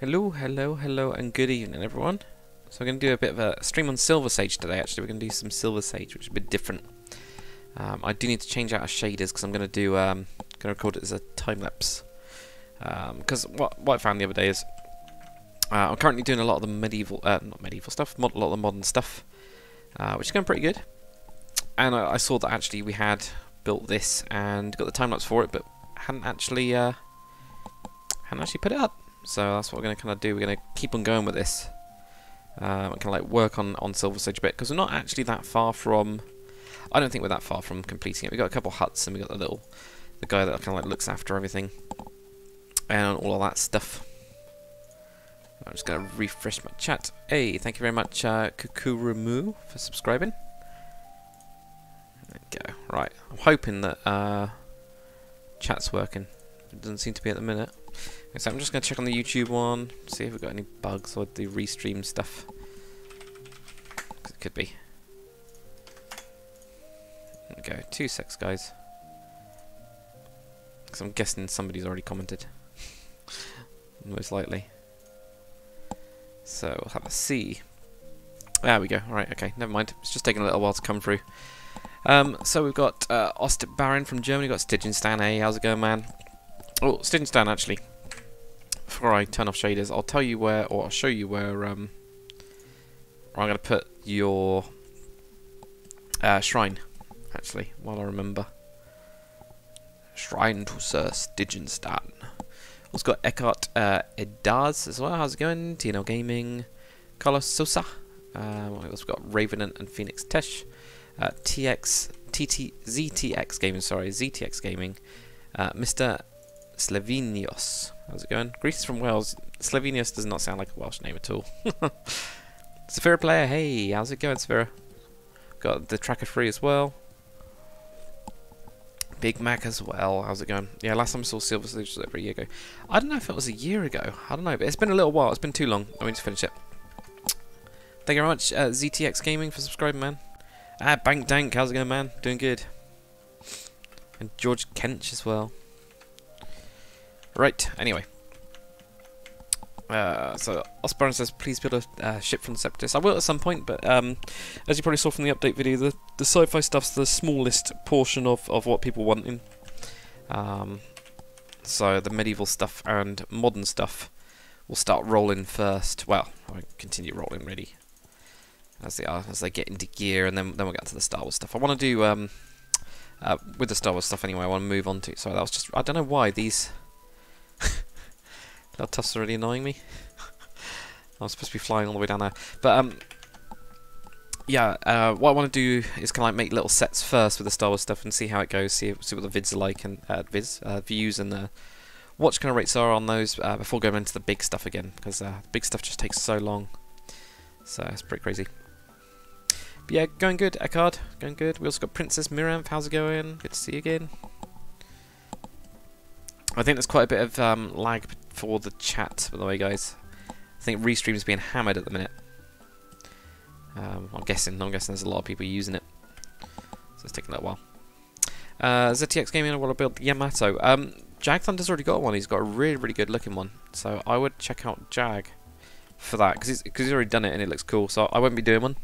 Hello, hello, hello, and good evening, everyone. So we're going to do a bit of a stream on Silversage today. Actually, we're going to do some Silversage, which is a bit different. I do need to change out our shaders because I'm going to do going to record it as a time lapse. Because what I found the other day is I'm currently doing a lot of the not medieval stuff, a lot of the modern stuff, which is going pretty good. And I saw that actually we had built this and got the time lapse for it, but hadn't actually put it up. So that's what we're going to kind of do. We're going to keep on going with this. And kind of like work on Silversage a bit, because we're not actually that far from. I don't think we're that far from completing it. We got a couple huts and we got the guy that kind of like looks after everything and all of that stuff. I'm just going to refresh my chat. Hey, thank you very much, Kukurumu, for subscribing. There we go. Right, I'm hoping that chat's working. It doesn't seem to be at the minute. So I'm just going to check on the YouTube one, see if we've got any bugs or the restream stuff. It could be. There we go, 2 secs, guys. Because I'm guessing somebody's already commented. Most likely. So we'll have a see. There we go. Alright, okay, never mind. It's just taking a little while to come through. So we've got Ost Baron from Germany, got Stigenstan. Hey, how's it going, man? Oh, Stigenstan, actually. Before I turn off shaders, I'll tell you where, or I'll show you where I'm going to put your shrine, actually, while I remember. Shrine to Sir Stigenstan. Also got Eckhart Edaz as well. How's it going? TNL Gaming. Carlos Sosa. We've also got Raven and Phoenix Tesh. ZTX Gaming, sorry, ZTX Gaming. Mr. Slovenios. How's it going? Greece from Wales. Slovenios does not sound like a Welsh name at all. Safira Player, hey, how's it going, Safira? Got the Tracker Free as well. Big Mac as well, how's it going? Yeah, last time I saw Silversage was over a year ago. I don't know if it was a year ago. I don't know, but it's been a little while. It's been too long. I need to finish it. Thank you very much, ZTX Gaming, for subscribing, man. Bank Dank, how's it going, man? Doing good. And George Kench as well. Right, anyway. So, Osborne says, please build a ship from the Separatists. I will at some point, but as you probably saw from the update video, the sci-fi stuff's the smallest portion of what people want in. So, the medieval stuff and modern stuff will start rolling first. Well, I'll continue rolling, really, as they get into gear, and then we'll get to the Star Wars stuff. I want to do, with the Star Wars stuff anyway, I want to move on to, sorry, that was just, I don't know why these little tufts are really annoying me. I'm supposed to be flying all the way down there. But, yeah, what I want to do is kind of like make little sets first with the Star Wars stuff and see how it goes, see what the vids are like, and views and watch kind of rates are on those before going into the big stuff again, because the big stuff just takes so long. So, it's pretty crazy. But yeah, going good, Eckhard, going good. We also got Princess Miramph, how's it going? Good to see you again. I think there's quite a bit of lag for the chat, by the way, guys. I think Restream's being hammered at the minute. I'm guessing there's a lot of people using it. So it's taking a little while. ZTX Gaming, I want to build Yamato. Jag Thunder's already got one. He's got a really, really good looking one. So I would check out Jag for that, because he's already done it and it looks cool. So I won't be doing one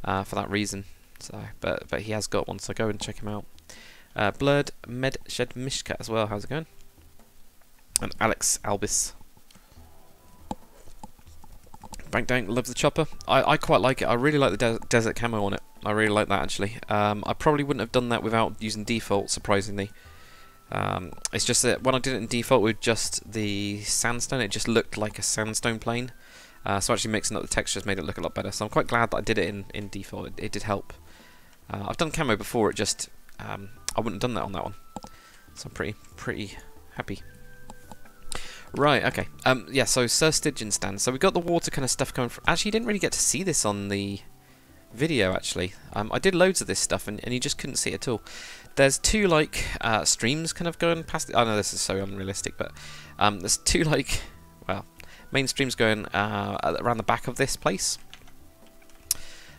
for that reason. So, but he has got one, so go and check him out. Blurred Med Shed Mishka as well. How's it going? And Alex Albis. Bank Dank loves the chopper. I quite like it. I really like the desert camo on it. I really like that, actually. I probably wouldn't have done that without using default, surprisingly. It's just that when I did it in default with just the sandstone, it just looked like a sandstone plane. So actually mixing up the textures made it look a lot better. So I'm quite glad that I did it in default. It did help. I've done camo before. It just I wouldn't have done that on that one. So I'm pretty happy. Right, okay. Yeah, so Sir Stigenstan. So we got the water kind of stuff coming from. Actually, you didn't really get to see this on the video, actually. I did loads of this stuff, and you just couldn't see it at all. There's two, like, streams kind of going past. I know this is so unrealistic, but there's two, like, well, main streams going around the back of this place.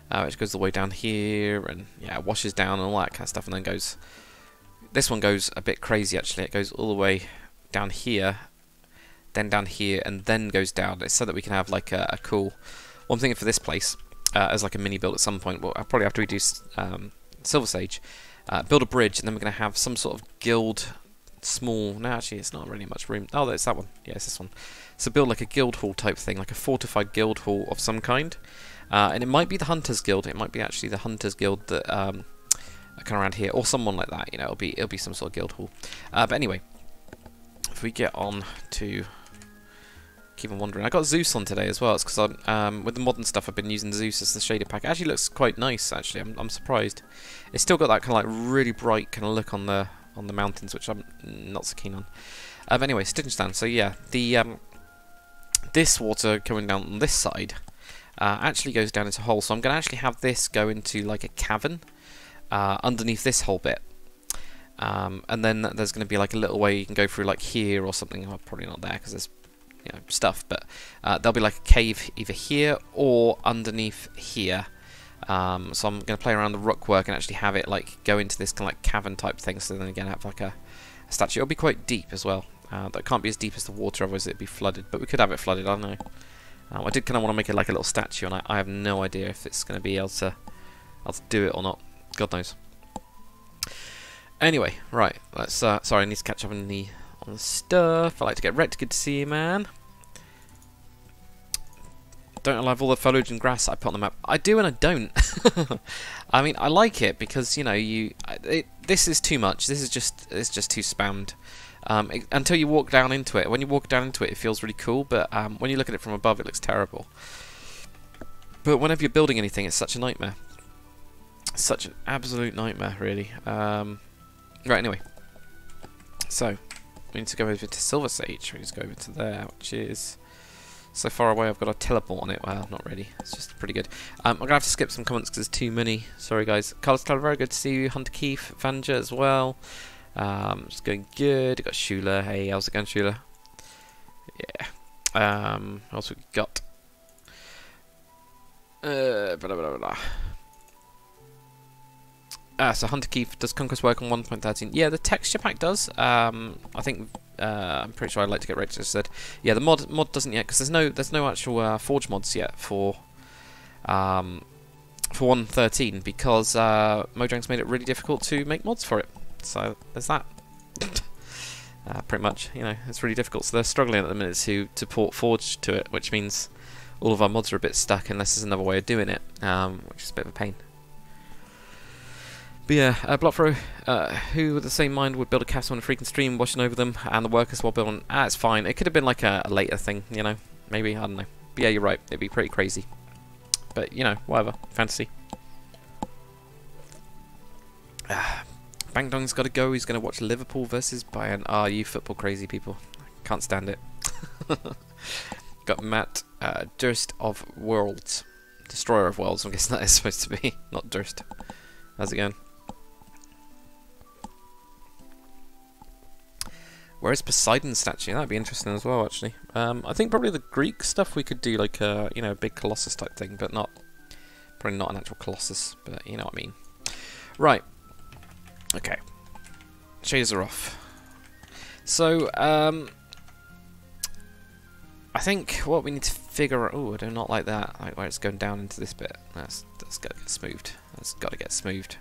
Which goes the way down here, and, yeah, washes down and all that kind of stuff, and then goes. This one goes a bit crazy, actually. It goes all the way down here then down here, and then goes down. It's so that we can have like a cool... One thing for this place, as like a mini build at some point, well, I'll probably have to reduce Silversage, build a bridge, and then we're going to have some sort of guild small... No, actually, it's not really much room. Oh, it's that one. Yeah, it's this one. So build like a guild hall type thing, like a fortified guild hall of some kind. And it might be the Hunters Guild. It might be actually the Hunters Guild that are kind of around here, or someone like that. You know, it'll be some sort of guild hall. But anyway, if we get on to... Keep on wondering. I got Zeus on today as well. It's because I'm with the modern stuff. I've been using Zeus as the shader pack. It actually looks quite nice. Actually, I'm surprised. It's still got that kind of like really bright kind of look on the mountains, which I'm not so keen on. But anyway, stitching stand. So yeah, the this water coming down on this side actually goes down into a hole. So I'm going to actually have this go into like a cavern underneath this whole bit. And then there's going to be like a little way you can go through like here or something. Oh, probably not there because there's stuff, but there'll be like a cave either here or underneath here. So I'm going to play around the rock work and actually have it like go into this kind of like cavern type thing. So then again, have like a statue. It'll be quite deep as well. That can't be as deep as the water, otherwise it'd be flooded. But we could have it flooded. I don't know. I did kind of want to make it like a little statue, and I have no idea if it's going to be able to do it or not. God knows. Anyway, right. Let's. Sorry, I need to catch up on the stuff. I like to get wrecked. Good to see you, man. Don't I love all the foliage and grass I put on the map? I do and I don't. I mean, I like it because this is too much. It's just too spammed. Until you walk down into it. When you walk down into it, it feels really cool. But when you look at it from above, it looks terrible. But whenever you're building anything, it's such a nightmare. Such an absolute nightmare, really. Right. Anyway, so we need to go over to Silversage. We need to go over to there, which is so far away. I've got a teleport on it. Well, not really. It's just pretty good. I'm gonna have to skip some comments because there's too many. Sorry, guys. Carlos Talavera, good to see you. Hunter Keith, Vanja as well. It's going good. You got Shula. Hey, how's it going, Shula? Yeah. What else we got? Blah, blah, blah, blah. So Hunter Keith, does Conquest work on 1.13? Yeah, the texture pack does. I think I'm pretty sure I'd like to get Rachel said. Yeah, the mod doesn't yet because there's no actual Forge mods yet for 1.13 because Mojang's made it really difficult to make mods for it. So there's that. Pretty much, it's really difficult. So they're struggling at the minute to port Forge to it, which means all of our mods are a bit stuck unless there's another way of doing it, which is a bit of a pain. But yeah, Blockthrow, who with the same mind would build a castle on a freaking stream, watching over them, and the workers while building... it's fine. It could have been like a later thing, maybe, I don't know. But yeah, you're right. It'd be pretty crazy. But, whatever. Fantasy. Bang Dong's got to go. He's going to watch Liverpool versus Bayern. You football crazy people. Can't stand it. Got Matt, Durst of Worlds. Destroyer of Worlds, I guess that is supposed to be. Not Durst. How's it going? Where's Poseidon's statue? That'd be interesting as well, actually. I think probably the Greek stuff we could do like a big Colossus type thing, but probably not an actual Colossus, but you know what I mean. Right. Okay. Shaders are off. So I think what we need to figure out... Oh, I do not like that. Like where it's going down into this bit. That's got to get smoothed. That's got to get smoothed.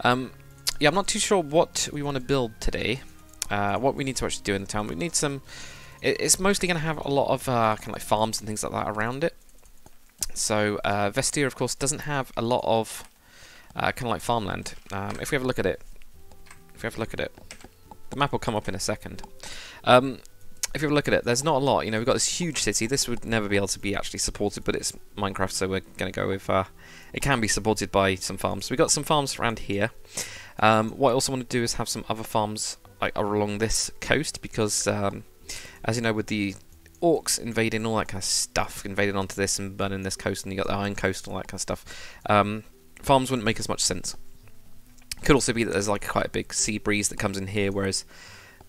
Yeah, I'm not too sure what we want to build today. What we need to actually do in the town. We need some... It's mostly going to have a lot of kind of like farms and things like that around it. So Vestia, of course, doesn't have a lot of kind of like farmland. If we have a look at it... The map will come up in a second. If you have a look at it, there's not a lot. We've got this huge city. This would never be able to be actually supported, but it's Minecraft, so we're going to go with... it can be supported by some farms. So we've got some farms around here. What I also want to do is have some other farms like along this coast, because as you know, with the orcs invading all that kind of stuff, invading onto this and burning this coast, and you got the Iron Coast and all that kind of stuff, farms wouldn't make as much sense. Could also be that there's like quite a big sea breeze that comes in here, whereas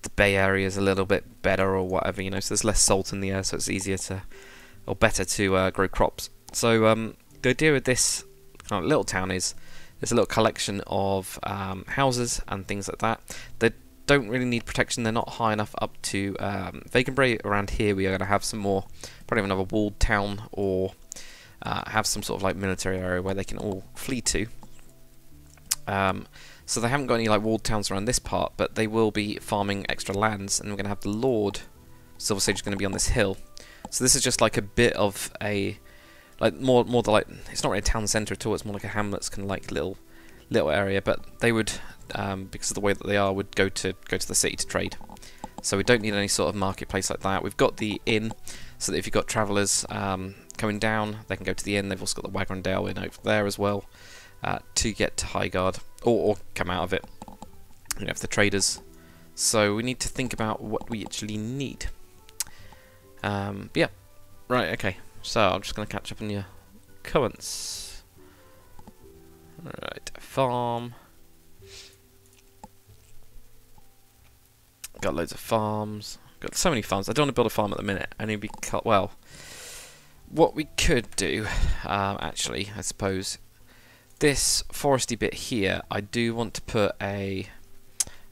the bay area is a little bit better or whatever, so there's less salt in the air, so it's easier to, or better to grow crops. So the idea with this kind of little town is there's a little collection of houses and things like that. don't really need protection. They're not high enough up to Vacanbray. Around here we are going to have some more, probably another walled town, or have some sort of like military area where they can all flee to. So they haven't got any like walled towns around this part, but they will be farming extra lands, and we're going to have the Lord Silversage is going to be on this hill. So this is just like a bit of a, like more the like, it's not really a town centre at all. It's more like a hamlet's kind of like little area, but they would, because of the way that they are, would go to the city to trade. So we don't need any sort of marketplace like that. We've got the inn, so that if you've got travellers coming down, they can go to the inn. They've also got the Wagrandale Inn over there as well, to get to Highguard, or come out of it, you know, for the traders. So we need to think about what we actually need. Yeah, right, okay. So I'm just going to catch up on your comments. Alright, farm. Got loads of farms. Got so many farms. I don't want to build a farm at the minute. I need to be cut. Well, what we could do, actually, I suppose, this foresty bit here, I do want to put a.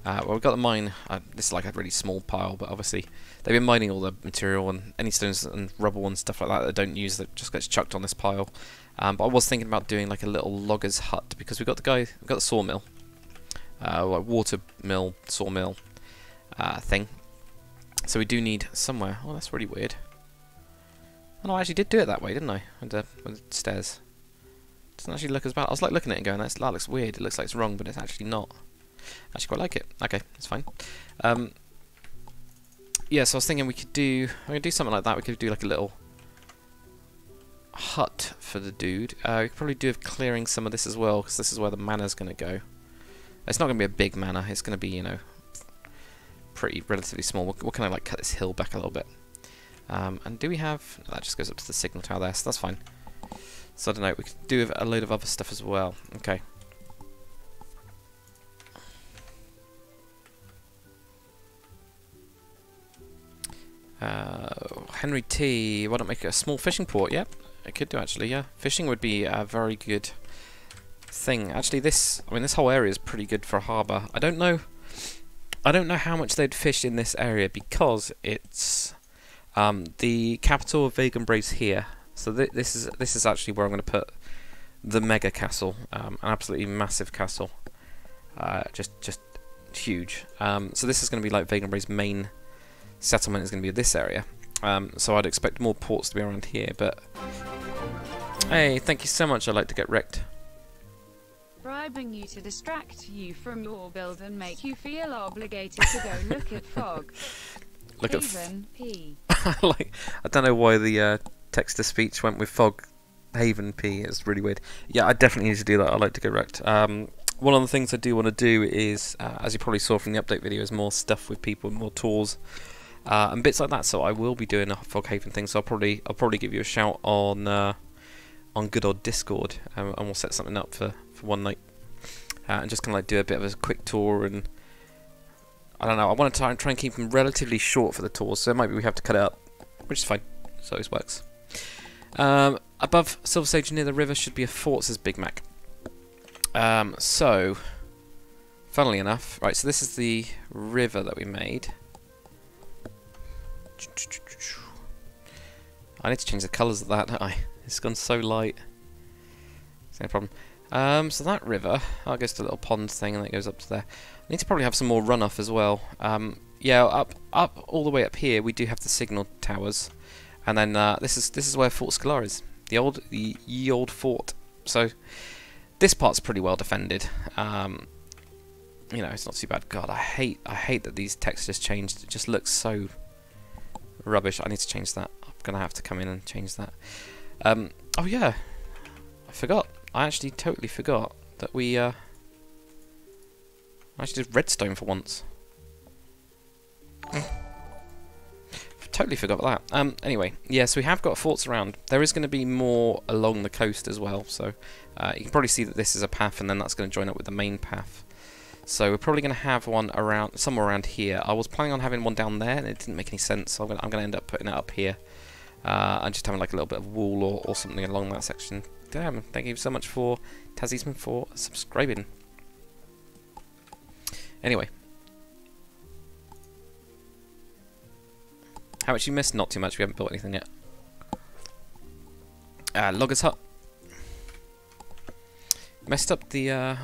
Well, we've got the mine. This is like a really small pile, but obviously they've been mining all the material, and any stones and rubble and stuff like that they don't use, that just gets chucked on this pile. But I was thinking about doing like a little logger's hut, because we've got the sawmill, like water mill, sawmill thing. So we do need somewhere. Oh, that's really weird. Oh, no, I actually did do it that way, didn't I? With the stairs. Doesn't actually look as bad. I was like looking at it and going, that looks weird. It looks like it's wrong, but it's actually not. I actually quite like it. Okay, that's fine. Yeah, so I was thinking we could do something like that. We could do like a little hut for the dude. We could probably do with clearing some of this as well, because this is where the mana's going to go. It's not going to be a big manor. It's going to be, you know, pretty relatively small. We'll kind of like cut this hill back a little bit. And do we have... No, that just goes up to the signal tower there, so that's fine. So I don't know. We could do with a load of other stuff as well. Okay. Henry T. Why don't make it a small fishing port? Yep, it could do actually. Yeah, fishing would be a very good thing. Actually, this whole area is pretty good for a harbour. I don't know how much they'd fish in this area, because it's the capital of Vaganbray's here. So this is actually where I'm going to put the mega castle, an absolutely massive castle, just huge. So this is going to be like Vaganbray's main settlement is going to be this area. So I'd expect more ports to be around here, but hey, thank you so much. I'd like to get wrecked. Bribing you to distract you from your build and make you feel obligated to go look at fog. Look Haven P. Like, I don't know why the text to speech went with fog. Haven P. It's really weird. Yeah, I definitely need to do that. I'd like to get wrecked. One of the things I do want to do is, as you probably saw from the update video, is more stuff with people, more tours. And bits like that, so I will be doing a Fog Haven thing. So I'll probably give you a shout on good old Discord, and we'll set something up for one night, and just kind of like do a bit of a quick tour. And I don't know, I want to try and keep them relatively short for the tours, so maybe we have to cut it up, which is fine. So it works. Above Silversage near the river should be a fort, says Big Mac. So funnily enough, right. So this is the river that we made. I need to change the colours of that, don't I? It's gone so light. It's no problem. So that river, goes to a little pond thing, and that goes up to there. I need to probably have some more runoff as well. Yeah, up all the way up here, we do have the signal towers, and then this is where Fort Scalar is, the ye old fort. So this part's pretty well defended. You know, it's not too bad. God, I hate that these textures changed. It just looks so rubbish. I need to change that. I'm gonna have to come in and change that. Oh yeah, I forgot. I actually totally forgot that we actually did redstone for once. Totally forgot about that. Anyway, yeah, so we have got forts around. There is going to be more along the coast as well, so you can probably see that this is a path, and then that's going to join up with the main path. So we're probably going to have one around somewhere around here. I was planning on having one down there, and it didn't make any sense, so I'm going to end up putting it up here, and just having like a little bit of wall or something along that section. Damn! Thank you so much for Tazisman for subscribing. Anyway, How much you missed? Not too much. We haven't built anything yet. Logger's hut. Messed up the... They're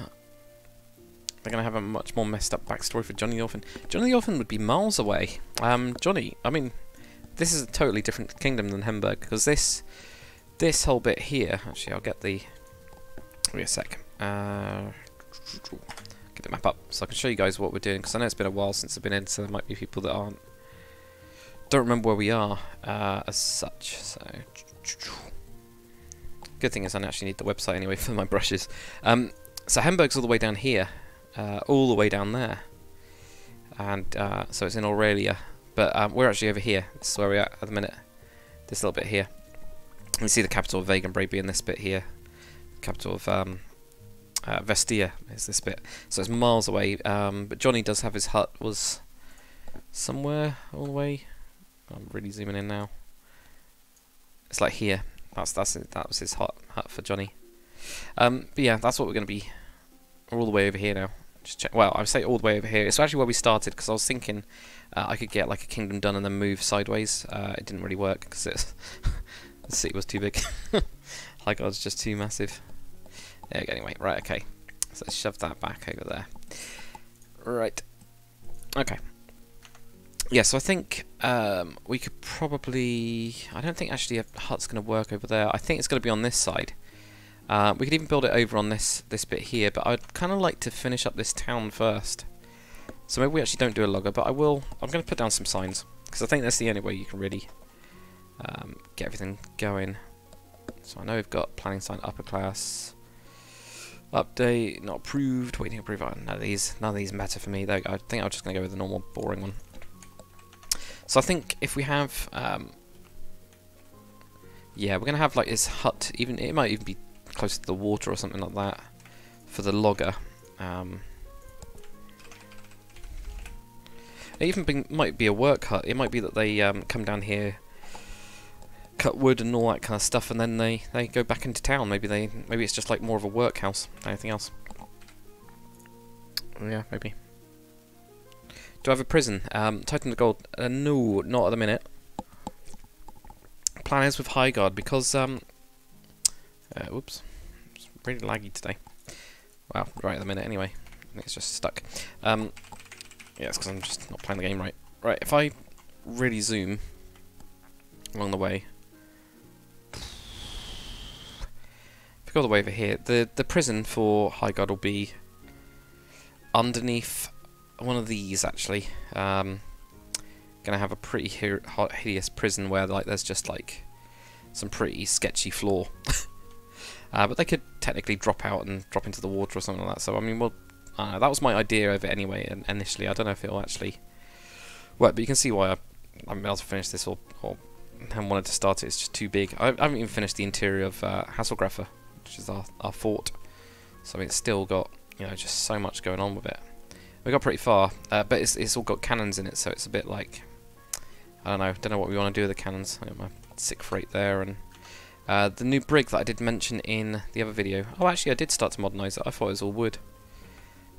going to have a much more messed up backstory for Johnny the Orphan. Johnny the Orphan would be miles away. Johnny, I mean, this is a totally different kingdom than Hemberg, because this whole bit here... Actually, I'll get the... Wait a sec. Get the map up so I can show you guys what we're doing, because I know it's been a while since I've been in, so there might be people that don't remember where we are as such. So good thing is I actually need the website anyway for my brushes. So Hemberg's all the way down here, all the way down there, and so it's in Aurelia, but we're actually over here. This is where we're at the minute. This little bit here. You can see the capital of Vagan Braby in this bit here. Capital of Vestia is this bit, so it's miles away. But Johnny does have his hut was somewhere all the way. I'm really zooming in now. It's like here. That was his hut for Johnny. But yeah, that's what we're going to be. We're all the way over here now. Just check. Well, I would say all the way over here. It's actually where we started, because I was thinking I could get like a kingdom done and then move sideways. It didn't really work because the city was too big. Like, I was just too massive. There we go. Anyway, right, okay. So let's shove that back over there. Right. Okay. Yeah, so I think we could probably... I don't think actually a hut's going to work over there. I think it's going to be on this side. We could even build it over on this bit here, but I'd kind of like to finish up this town first. So maybe we actually don't do a logger, but I will... I'm going to put down some signs, because I think that's the only way you can really get everything going. So I know we've got planning sign upper class. Update, not approved, waiting to approve. None of these matter for me. I think I'm just going to go with the normal boring one. So I think if we have, yeah, we're going to have like this hut, even it might even be close to the water or something like that for the logger. It even might be a work hut. It might be that they come down here, cut wood and all that kind of stuff, and then they go back into town. Maybe it's just like more of a workhouse than anything else. Yeah, maybe. Do I have a prison? Titan of Gold? No, not at the minute. Plan is with High Guard, because whoops, it's really laggy today. Well, right at the minute anyway. I think it's just stuck. Yeah, it's because I'm just not playing the game right. Right, if I really zoom along the way. If we go all the way over here, the prison for High Guard will be underneath one of these, actually. Gonna have a pretty hideous prison where like there's just like some pretty sketchy floor. But they could technically drop out and drop into the water or something like that. So I mean, well, that was my idea of it anyway. And initially, I don't know if it'll actually work, but you can see why I haven't been able to finish this or haven't wanted to start it. It's just too big. I haven't even finished the interior of Hasselgraffer, which is our fort. So I mean, it's still got, you know, just so much going on with it. We got pretty far, but it's all got cannons in it, so it's a bit like, I don't know what we want to do with the cannons. I got my sick freight there, and the new brig that I did mention in the other video. Oh, actually, I did start to modernise it. I thought it was all wood.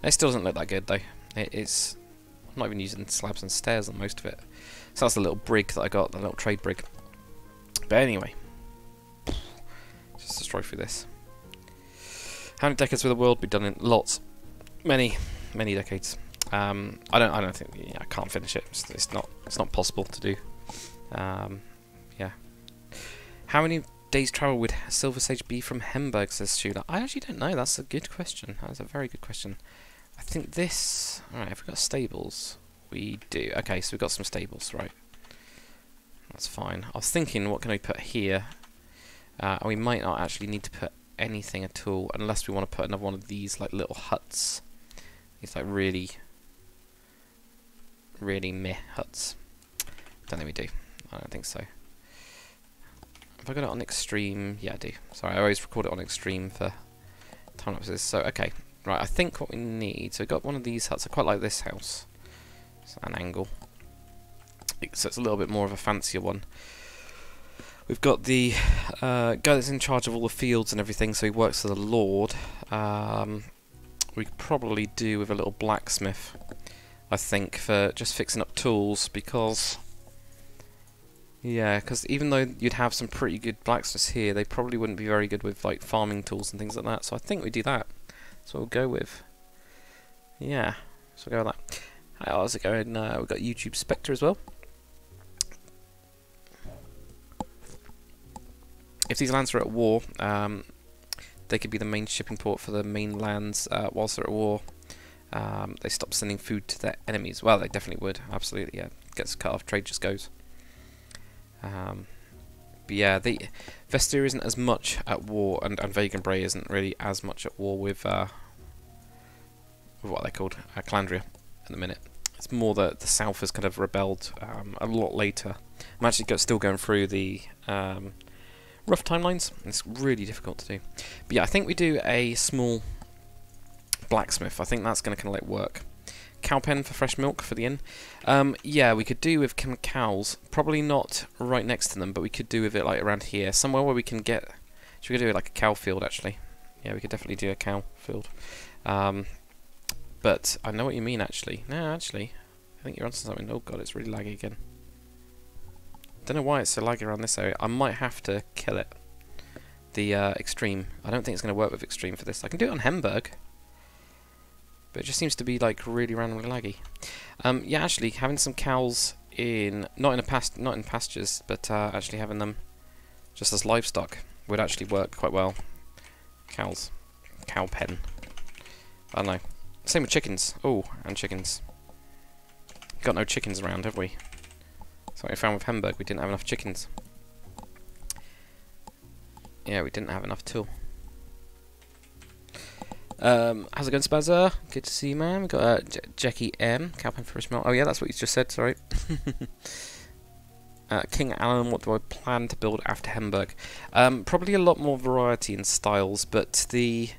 It still doesn't look that good though. It's I'm not even using slabs and stairs on most of it. So that's the little brig that I got, the little trade brig. But anyway, just destroy through this. How many decades with the world? We've done in lots, many decades. I don't think, yeah, I can't finish it. It's not possible to do. Yeah. How many days travel would Silversage be from Hemberg, says Shula? I actually don't know. That's a good question. That's a very good question. I think this... Alright, have we got stables? We do. Okay, so we've got some stables, right. That's fine. I was thinking, what can we put here? We might not actually need to put anything at all, unless we want to put another one of these like little huts. These like really meh huts. Don't think we do. I don't think so. Have I got it on extreme? Yeah, I do. Sorry, I always record it on extreme for time lapses. So, okay. Right, I think what we need... So we've got one of these huts. I quite like this house. It's an angle. So it's a little bit more of a fancier one. We've got the guy that's in charge of all the fields and everything, so he works for the Lord. We could probably do with a little blacksmith, I think, for just fixing up tools, because Yeah, because even though you'd have some pretty good blacksmiths here, they probably wouldn't be very good with like farming tools and things like that. So I think we do that. That's what we'll go with. Yeah, so we'll go with that. How's it going? We've got YouTube Spectre as well. If these lands are at war, they could be the main shipping port for the main lands whilst they're at war. They stop sending food to their enemies. Well, they definitely would. Absolutely, yeah. Gets cut off, trade just goes. But yeah, the Vestir isn't as much at war, and Vegan Bray isn't really as much at war with what they're called, Calandria, at the minute. It's more that the South has kind of rebelled a lot later. I'm actually still going through the rough timelines. It's really difficult to do. But yeah, I think we do a small blacksmith. I think that's going to kind of like work. Cow pen for fresh milk for the inn. Yeah, we could do with cows. Probably not right next to them, but we could do with it like around here, somewhere where we can get. Should we do it like a cow field actually? Yeah, we could definitely do a cow field. But I know what you mean actually. No, actually, I think you're onto something. Oh god, it's really laggy again. Don't know why it's so laggy around this area. I might have to kill it. The extreme. I don't think it's going to work with extreme for this. I can do it on Hamburg. But it just seems to be like really randomly laggy. Yeah, actually having some cows in not in pastures, but actually having them just as livestock would actually work quite well. Cows, cow pen. I don't know. Same with chickens. Oh, and chickens. Got no chickens around, have we? So I found with Hamburg we didn't have enough chickens. Yeah, we didn't have enough at all. How's it going, Spazzer? Good to see you, man. We've got Jackie M. Cowpen for a smell. Oh, yeah, that's what you just said, sorry. King Alan, what do I plan to build after Hamburg? Probably a lot more variety in styles, but the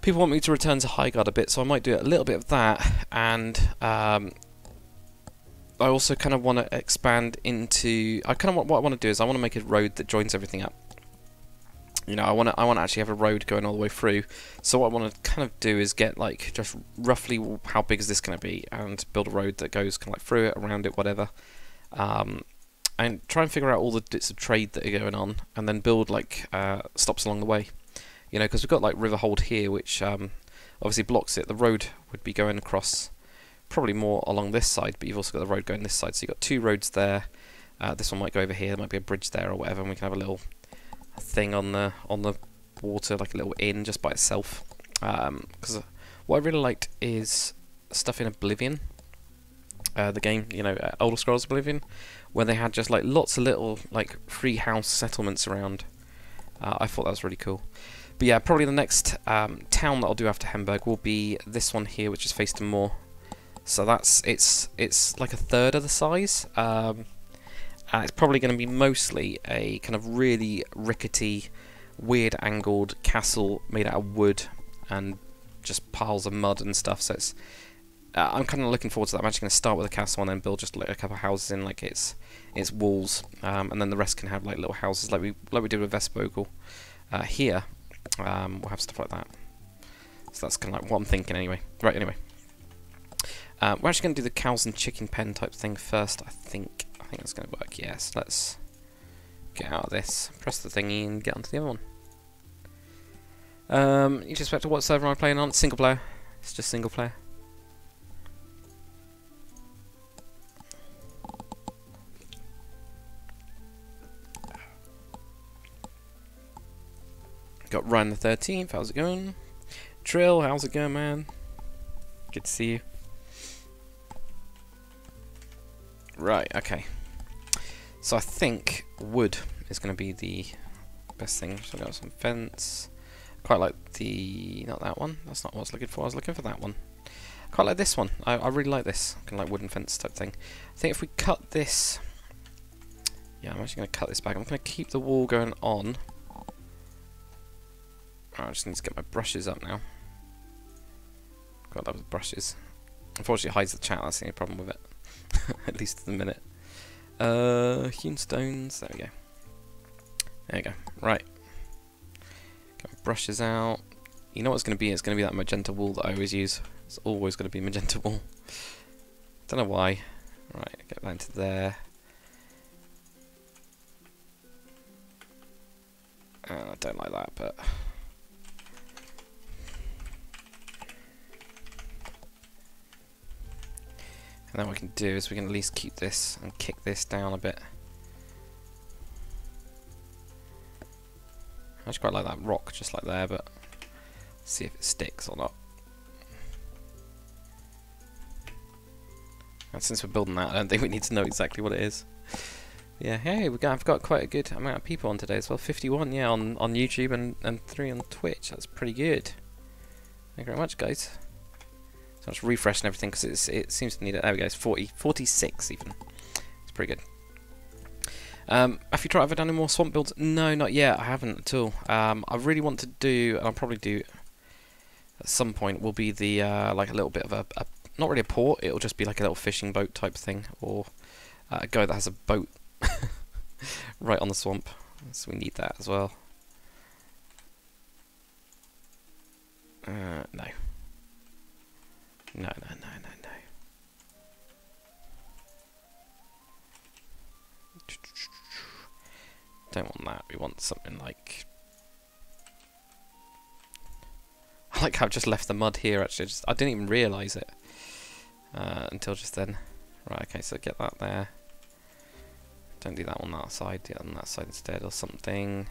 people want me to return to Highguard a bit, so I might do a little bit of that, and I also kind of want to expand into. What I want to do is I want to make a road that joins everything up. You know, I want to actually have a road going all the way through. So what I want to kind of do is get like just roughly how big is this going to be, and build a road that goes kind of like through it, around it, whatever, and try and figure out all the bits of trade that are going on, and then build like stops along the way. You know, because we've got like Riverhold here, which obviously blocks it. The road would be going across, probably more along this side, but you've also got the road going this side. So you've got two roads there. This one might go over here. There might be a bridge there or whatever, and we can have a little thing on the water, like a little inn just by itself. Because what I really liked is stuff in Oblivion, the game, you know, Elder Scrolls Oblivion, where they had just like lots of little like free house settlements around. I thought that was really cool. But yeah, probably the next town that I'll do after Hamburg will be this one here, which is faced to Moor. So that's it's like a third of the size. It's probably going to be mostly a kind of really rickety, weird angled castle made out of wood and just piles of mud and stuff. So it's I'm kind of looking forward to that. I'm actually going to start with a castle and then build just like a couple of houses in like its walls, and then the rest can have like little houses like we did with Vestvogel. Here we'll have stuff like that. So that's kind of like what I'm thinking anyway. Right, anyway. We're actually going to do the cows and chicken pen type thing first, I think. I think that's going to work, yes. Let's get out of this, press the thingy and get onto the other one. You just expect to what server am I playing on? Single player. It's just single player. Got Ryan the 13th, how's it going? Trill, how's it going, man? Good to see you. Right, okay. So I think wood is going to be the best thing. So I've got some fence. Quite like the... not that one. That's not what I was looking for. I was looking for that one. Quite like this one. I really like this. Kind of like wooden fence type thing. I think if we cut this... yeah, I'm actually going to cut this back. I'm going to keep the wall going on. Oh, I just need to get my brushes up now. God, that was brushes. Unfortunately, it hides the chat. That's the only problem with it. At least at the minute. Hewn stones. There we go. There you go. Right. Get my brushes out. You know what it's going to be? It's going to be that magenta wool that I always use. It's always going to be magenta wool. Don't know why. Right, get that into there. I don't like that, but... And then what we can do is we can at least keep this and kick this down a bit. I just quite like that rock just like there, but see if it sticks or not. And since we're building that, I don't think we need to know exactly what it is. Yeah, hey, I've got quite a good amount of people on today as well. 51, yeah, on YouTube and 3 on Twitch. That's pretty good. Thank you very much, guys. So I'm just refreshing everything because it seems to need it. There we go, it's 46 even. It's pretty good. Have you tried ever done any more swamp builds? No, not yet. I haven't at all. I really want to do, and I'll probably do at some point, will be the like a little bit of a not really a port. It'll just be like a little fishing boat type thing, or a guy that has a boat right on the swamp. So we need that as well. No. No. Don't want that. We want something like... I like how I've just left the mud here, actually. I didn't even realise it until just then. Right, okay, so get that there. Don't do that on that side, do it on that side instead or something.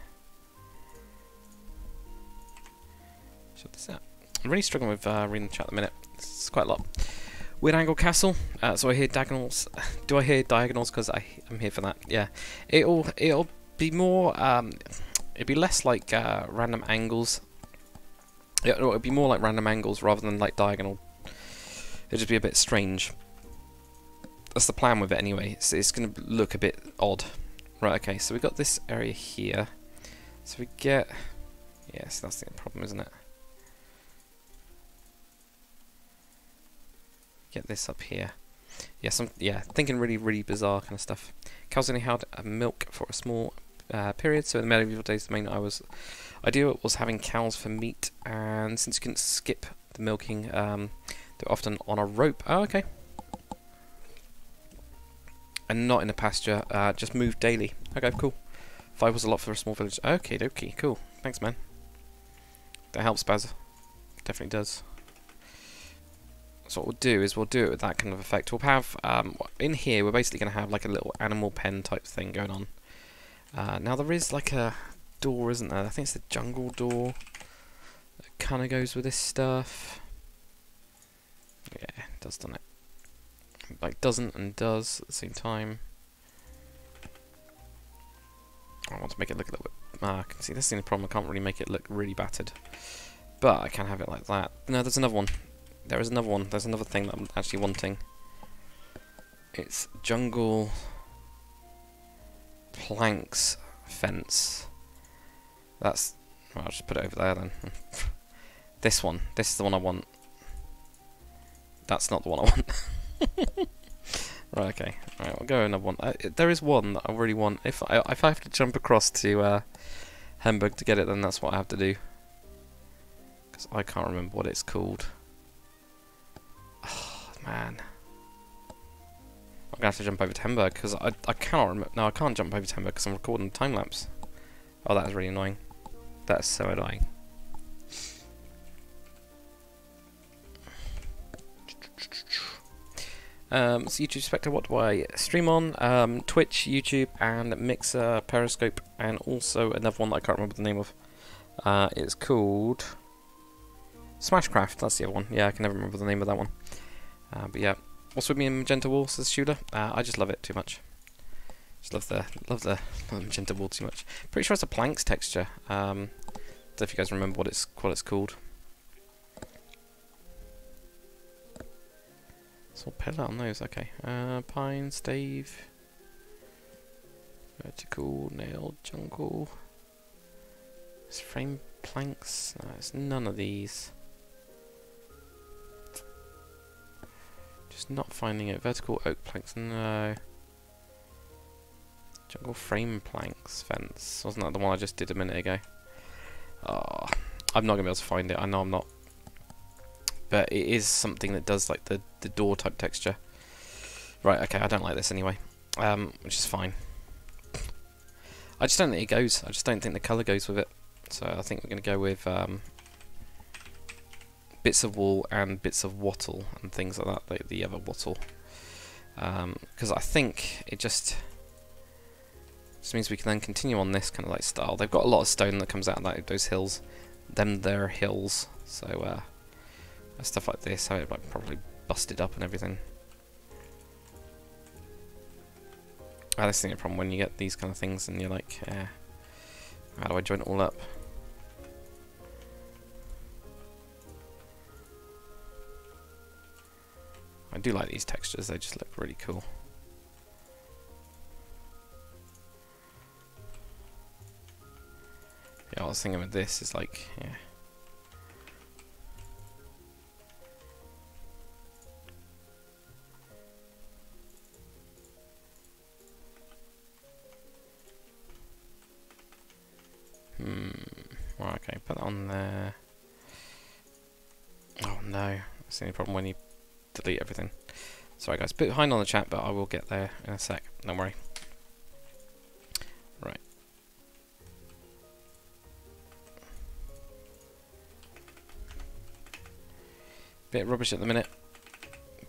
Shut this out. I'm really struggling with reading the chat at the minute. It's quite a lot. Weird angle castle. So I hear diagonals. Do I hear diagonals? Because I'm here for that. Yeah. It'll be more. It'd be less like random angles. It'll be more like random angles rather than like diagonal. It'll just be a bit strange. That's the plan with it anyway. It's going to look a bit odd. Right. Okay. So we got this area here. So we get. Yes, that's the problem, isn't it? Get this up here. Yeah, thinking really bizarre kind of stuff. Cows only had milk for a small period, so in the medieval days the main idea was having cows for meat, and since you couldn't skip the milking, they're often on a rope. Oh, okay. And not in a pasture, just moved daily. Okay, cool. 5 was a lot for a small village. Okay, dokie, cool. Thanks, man. That helps, Baz. Definitely does. So what we'll do is we'll do it with that kind of effect. We'll have, in here, we're basically going to have like a little animal pen type thing going on. Now there is like a door, isn't there? I think it's the jungle door that kind of goes with this stuff. Yeah, it does, doesn't it? Like doesn't and does at the same time. I want to make it look a little bit... I can see, this is the problem, I can't really make it look really battered. But I can have it like that. No, there's another one. There is another one. There's another thing that I'm actually wanting. It's jungle planks fence. That's... Well, I'll just put it over there then. This one. This is the one I want. That's not the one I want. Right, okay. Right, I'll go another one. There is one that I really want. If I have to jump across to Hamburg to get it, then that's what I have to do. Because I can't remember what it's called. Oh, man. I'm going to have to jump over to Hamburg because I cannot remember. No, I can't jump over to Hamburg because I'm recording a time lapse. Oh, that is really annoying. That is so annoying. So YouTube Spectre, what do I stream on? Twitch, YouTube, and Mixer, Periscope, and also another one that I can't remember the name of. It's called Smashcraft, that's the other one. Yeah, I can never remember the name of that one. But yeah, what's with me in Magenta Wall, says Shooter? I just love it too much. Just love the Magenta Wall too much. Pretty sure it's a planks texture. Don't know if you guys remember what it's called. So pillar on those, okay. Pine, stave, vertical, nail, jungle. It's frame planks. No, it's none of these. Just not finding it. Vertical oak planks, no. Jungle frame planks fence. Wasn't that the one I just did a minute ago? Oh, I'm not gonna be able to find it. I know I'm not. But it is something that does like the door type texture. Right, okay, I don't like this anyway. Which is fine. I just don't think it goes. I just don't think the colour goes with it. So I think we're going to go with bits of wool and bits of wattle and things like that, like the other wattle. Because I think it just means we can then continue on this kind of like style. They've got a lot of stone that comes out of those hills. They're hills. So stuff like this, how it like probably busted up and everything. That's the problem when you get these kind of things and you're like, how do I join it all up? I do like these textures, they just look really cool. Yeah, I was thinking with this is like, yeah. Right, okay, put that on there. Oh no, that's the only problem when you delete everything. Sorry guys, a bit behind on the chat, but I will get there in a sec, don't worry. Right. Bit rubbish at the minute,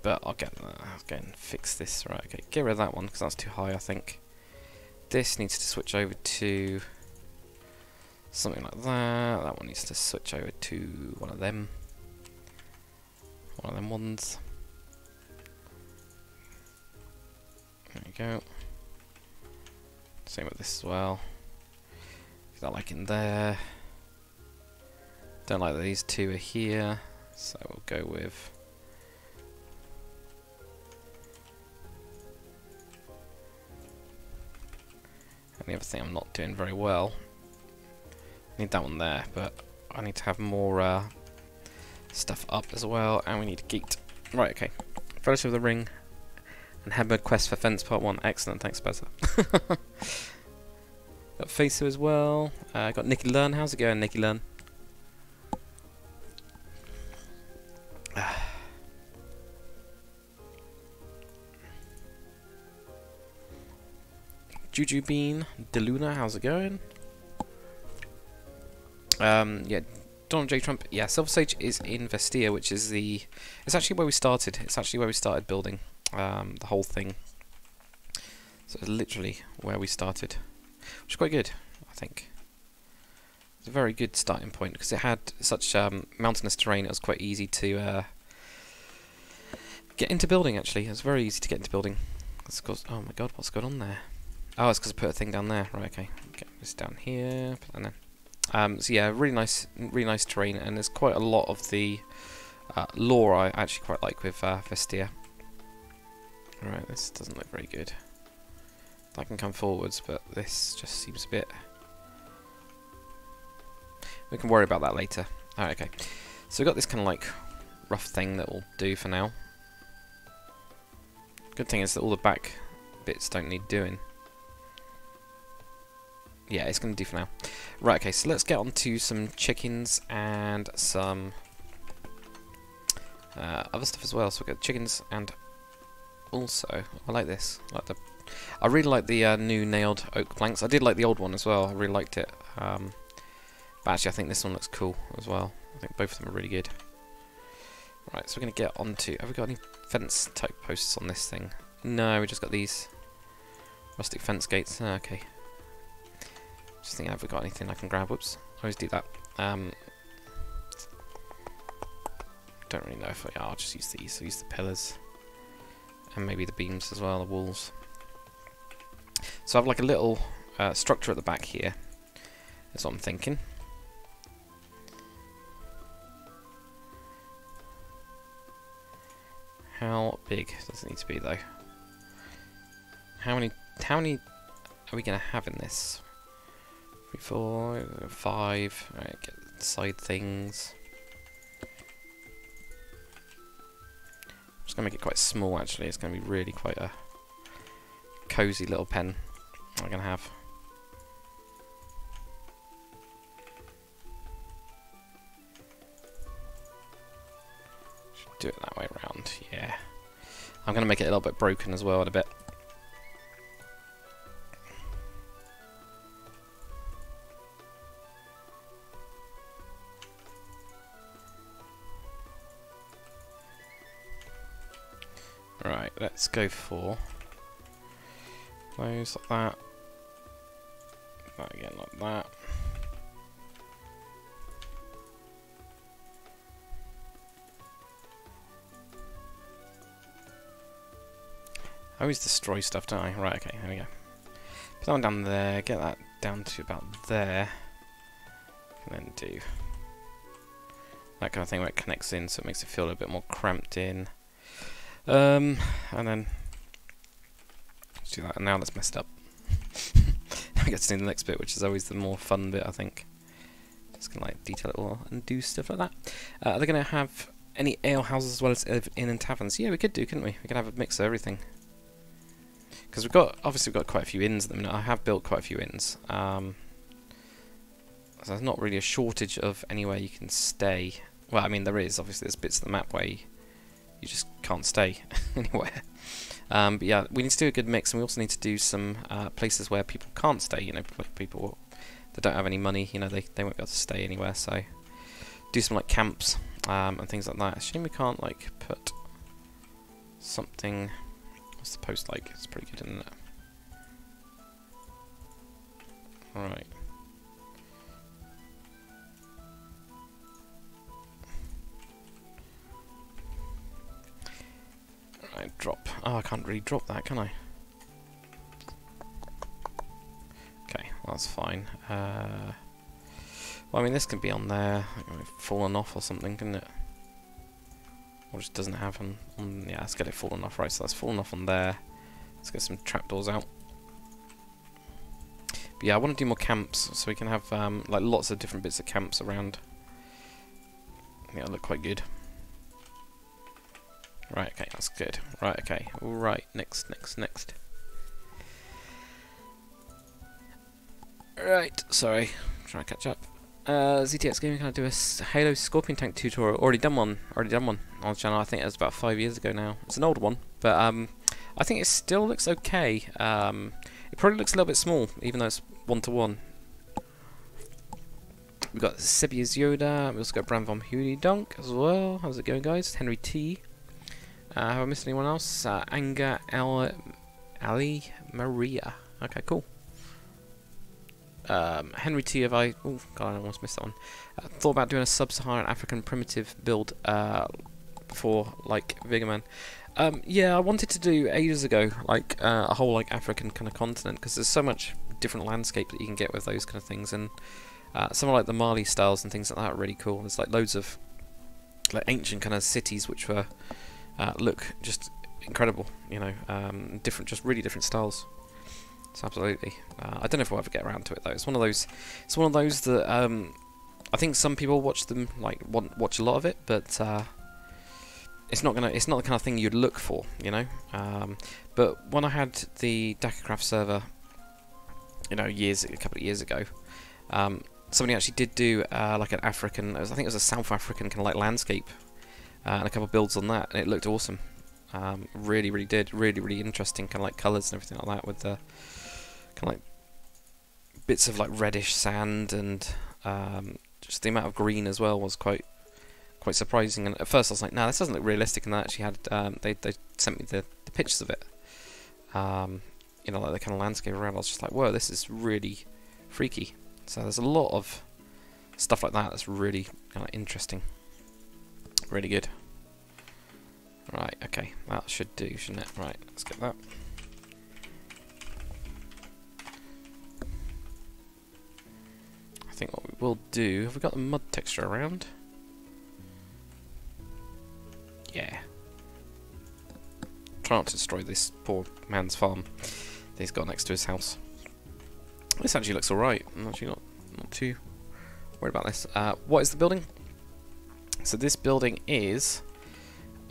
but I'll get and fix this. Right, okay, get rid of that one, because that's too high, I think. This needs to switch over to something like that. That one needs to switch over to one of them. One of them ones. There you go. Same with this as well. If that like in there. Don't like that these two are here, so we'll go with and the other thing I'm not doing very well. Need that one there, but I need to have more stuff up as well, and we need a gate. Right, okay. Fellowship of the Ring and Hamburg Quest for Fence Part 1. Excellent, thanks, Beza. Got Facer as well. Got Nicky Learn. How's it going, Nicky Learn? Juju Bean. Deluna, how's it going? Yeah, Donald J. Trump. Yeah, Silversage is in Vestia, which is the... It's actually where we started. It's actually where we started building the whole thing. So it's literally where we started, which is quite good, I think. It's a very good starting point because it had such mountainous terrain. It was quite easy to get into building. Actually, it was very easy to get into building. That's cause, oh my god, what's going on there? Oh, it's because I put a thing down there. Right, okay. Get this down here. Put that there. So yeah, really nice terrain, and there's quite a lot of the lore I actually quite like with Vestia. Right, this doesn't look very good. I can come forwards, but this just seems a bit... We can worry about that later. Alright, okay. So we've got this kind of like rough thing that will do for now. Good thing is that all the back bits don't need doing. Yeah, it's going to do for now. Right, okay, so let's get on to some chickens and some other stuff as well. So we've got chickens and also, I like this. I really like the new nailed oak planks. I did like the old one as well. I really liked it. But actually, I think this one looks cool as well. I think both of them are really good. Right, so we're going to get on to... Have we got any fence type posts on this thing? No, we just got these rustic fence gates. Oh, okay. Just thinking, have we got anything I can grab? Whoops, I always do that. Don't really know if I'll just use these. I'll use the pillars. And maybe the beams as well, the walls. So I have like a little structure at the back here. That's what I'm thinking. How big does it need to be though? How many are we gonna have in this? 3, 4, 5. Alright, get the side things. I'm just gonna make it quite small actually. It's gonna be really quite a cozy little pen I'm gonna have. Should do it that way around, yeah. I'm gonna make it a little bit broken as well in a bit. let's go for those like that. That again like that. I always destroy stuff, don't I? Right, okay, here we go. Put that one down there, get that down to about there. And then do that kind of thing where it connects in, so it makes it feel a little bit more cramped in. And then let's do that, and now that's messed up. Now we get to do the next bit, which is always the more fun bit, I think. Just gonna like detail it all and do stuff like that. Are they gonna have any ale houses as well as inn and taverns? Yeah, we could do, couldn't we? We could have a mix of everything. Because obviously we've got quite a few inns at the minute. I have built quite a few inns. So there's not really a shortage of anywhere you can stay. Well, I mean there is. Obviously there's bits of the map where you just can't stay anywhere. But yeah, we need to do a good mix, and we also need to do some places where people can't stay. You know, people that don't have any money. You know, they won't be able to stay anywhere. So do some like camps and things like that. It's a shame we can't like put something. What's the post like? It's pretty good, isn't it? Alright. Alright, drop. Oh, I can't really drop that, can I? Okay, well, that's fine. Well, I mean, this can be on there. Fallen off or something, couldn't it? Or just doesn't have on yeah, let's get it fallen off. Right, so that's fallen off on there. Let's get some trapdoors out. But yeah, I want to do more camps so we can have like lots of different bits of camps around. Yeah, it'll look quite good. Right, okay, that's good. Right, okay. Right, next. Right, sorry. Trying to catch up. ZTX Gaming, can I do a Halo Scorpion Tank tutorial? Already done one on the channel. I think it was about 5 years ago now. It's an old one, but I think it still looks okay. It probably looks a little bit small, even though it's 1-to-1. We've got Sebius Yoda. We've also got Bram von Hudi Dunk as well. How's it going, guys? Henry T. Have I missed anyone else? Anga Ali Maria. Okay, cool. Henry T. Have I? Oh god, I almost missed that one. Thought about doing a sub-Saharan African primitive build before, like Vigaman. Yeah, I wanted to do ages ago, like a whole like African kind of continent, because there's so much different landscape that you can get with those kind of things, and some of like the Mali styles and things like that are really cool. There's like loads of like ancient kind of cities which were look just incredible, you know, different, just really different styles. So absolutely. I don't know if we'll ever get around to it though. It's one of those. It's one of those that I think some people watch them, like watch a lot of it, but it's not the kind of thing you'd look for, you know. But when I had the Decacraft server, you know, a couple of years ago, somebody actually did do like an African. I think it was a South African kind of like landscape, and a couple of builds on that, and it looked awesome. Really did. Really interesting kind of like colours and everything like that, with the kind of like bits of like reddish sand, and just the amount of green as well was quite surprising. And at first I was like, nah, this doesn't look realistic, and they actually had they sent me the pictures of it, you know, like the kind of landscape around. I was just like, whoa, this is really freaky. So there's a lot of stuff like that that's really kind of interesting, really good. Right, okay, that should do, shouldn't it? Right, let's get that. I think what we will do, have we got the mud texture around? Yeah. Try not to destroy this poor man's farm that he's got next to his house. This actually looks alright. I'm actually not too worried about this. What is the building? So this building is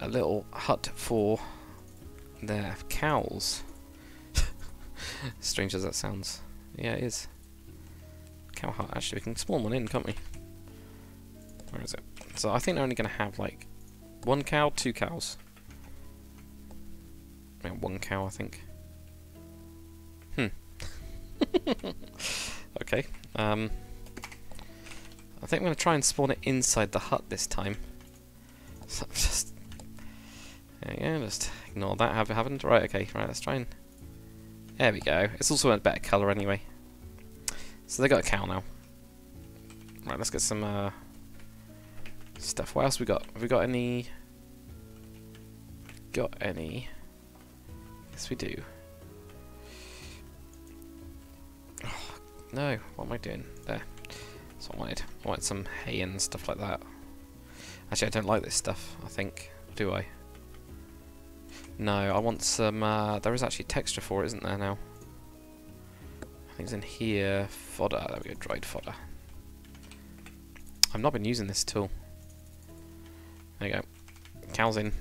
a little hut for their cows. Strange as that sounds. Yeah, it is. Cow hut. Actually, we can spawn one in, can't we? Where is it? So I think they're only going to have like 1 cow, 2 cows. Yeah, 1 cow, I think. Okay. I think I'm going to try and spawn it inside the hut this time. So I'm just... There you go, just ignore that happened. Right, okay, right, let's try and... There we go. It's also a better colour anyway. So they got a cow now. Right, let's get some stuff. What else we got? Have we got any... Yes, we do. Oh, no, what am I doing? There. That's what I wanted. I wanted some hay and stuff like that. Actually, I don't like this stuff, I think. Do I? No, I want some... there is actually texture for it, isn't there, now? I think it's in here. Fodder. There we go, dried fodder. I've not been using this tool. There you go. Cows in.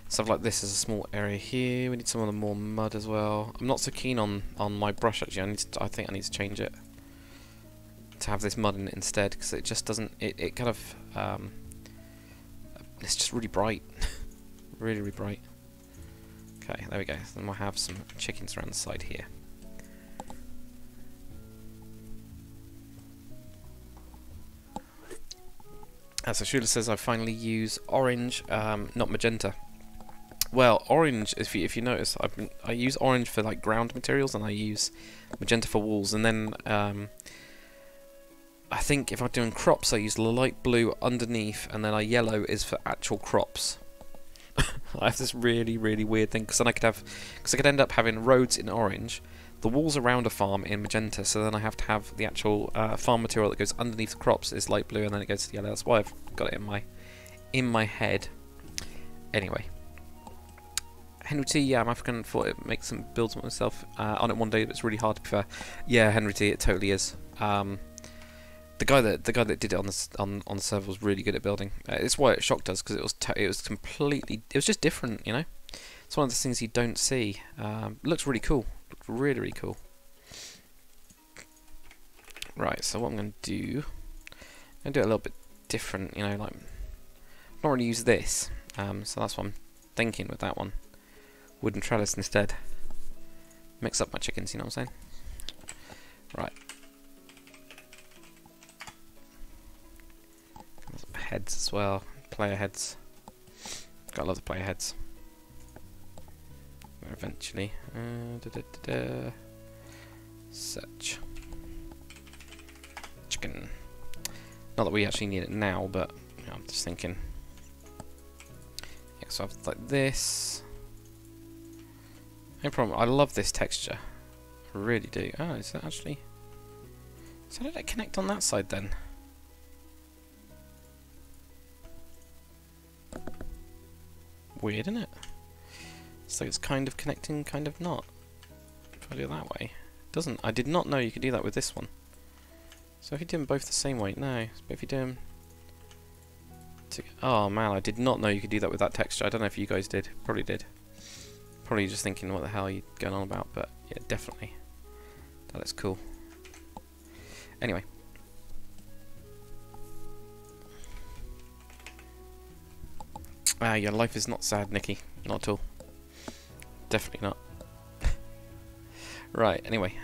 Stuff like this is a small area here. We need some of the more mud as well. I'm not so keen on my brush, actually. I think I need to change it to have this mud in it instead, because it just doesn't... It kind of... it's just really bright. Really, really bright. Okay, there we go. Then we'll have some chickens around the side here. So Shula says I finally use orange, not magenta. Well, orange, if you notice, I use orange for like ground materials, and I use magenta for walls, and then I think if I'm doing crops, I use light blue underneath, and then yellow is for actual crops. I have this really, really weird thing, because then I could end up having roads in orange, the walls around a farm in magenta, so then I have to have the actual farm material that goes underneath the crops is light blue, and then it goes to the yellow. That's why I've got it in my head. Anyway, Henry T, yeah, I'm African. Thought it makes some builds myself on it one day, but it's really hard to prefer. Yeah, Henry T, it totally is. The guy that did it on the server was really good at building. It's why it shocked us, because it was completely, it was just different, you know. It's one of the things you don't see. Looks really cool. Looks really, really cool. Right, so what I'm going to do, I'm going to do it a little bit different, you know, like, I've not really used this, so that's what I'm thinking with that one. Wooden trellis instead. Mix up my chickens, you know what I'm saying? Right. Some heads as well, player heads. Gotta love the player heads. Eventually. Search. Chicken. Not that we actually need it now, but you know, I'm just thinking. Yeah, so I have like this. No problem. I love this texture. I really do. Oh, is that actually... So how did it connect on that side then? Weird, isn't it? It's like it's kind of connecting, kind of not. If I do it that way. It doesn't. I did not know you could do that with this one. So if you do them both the same way, no. But if you do them... Oh man, I did not know you could do that with that texture. I don't know if you guys did. Probably did. Probably just thinking what the hell are you going on about, but yeah, definitely. That looks cool. Anyway. Your life is not sad, Nikki. Not at all. Definitely not. Right, anyway.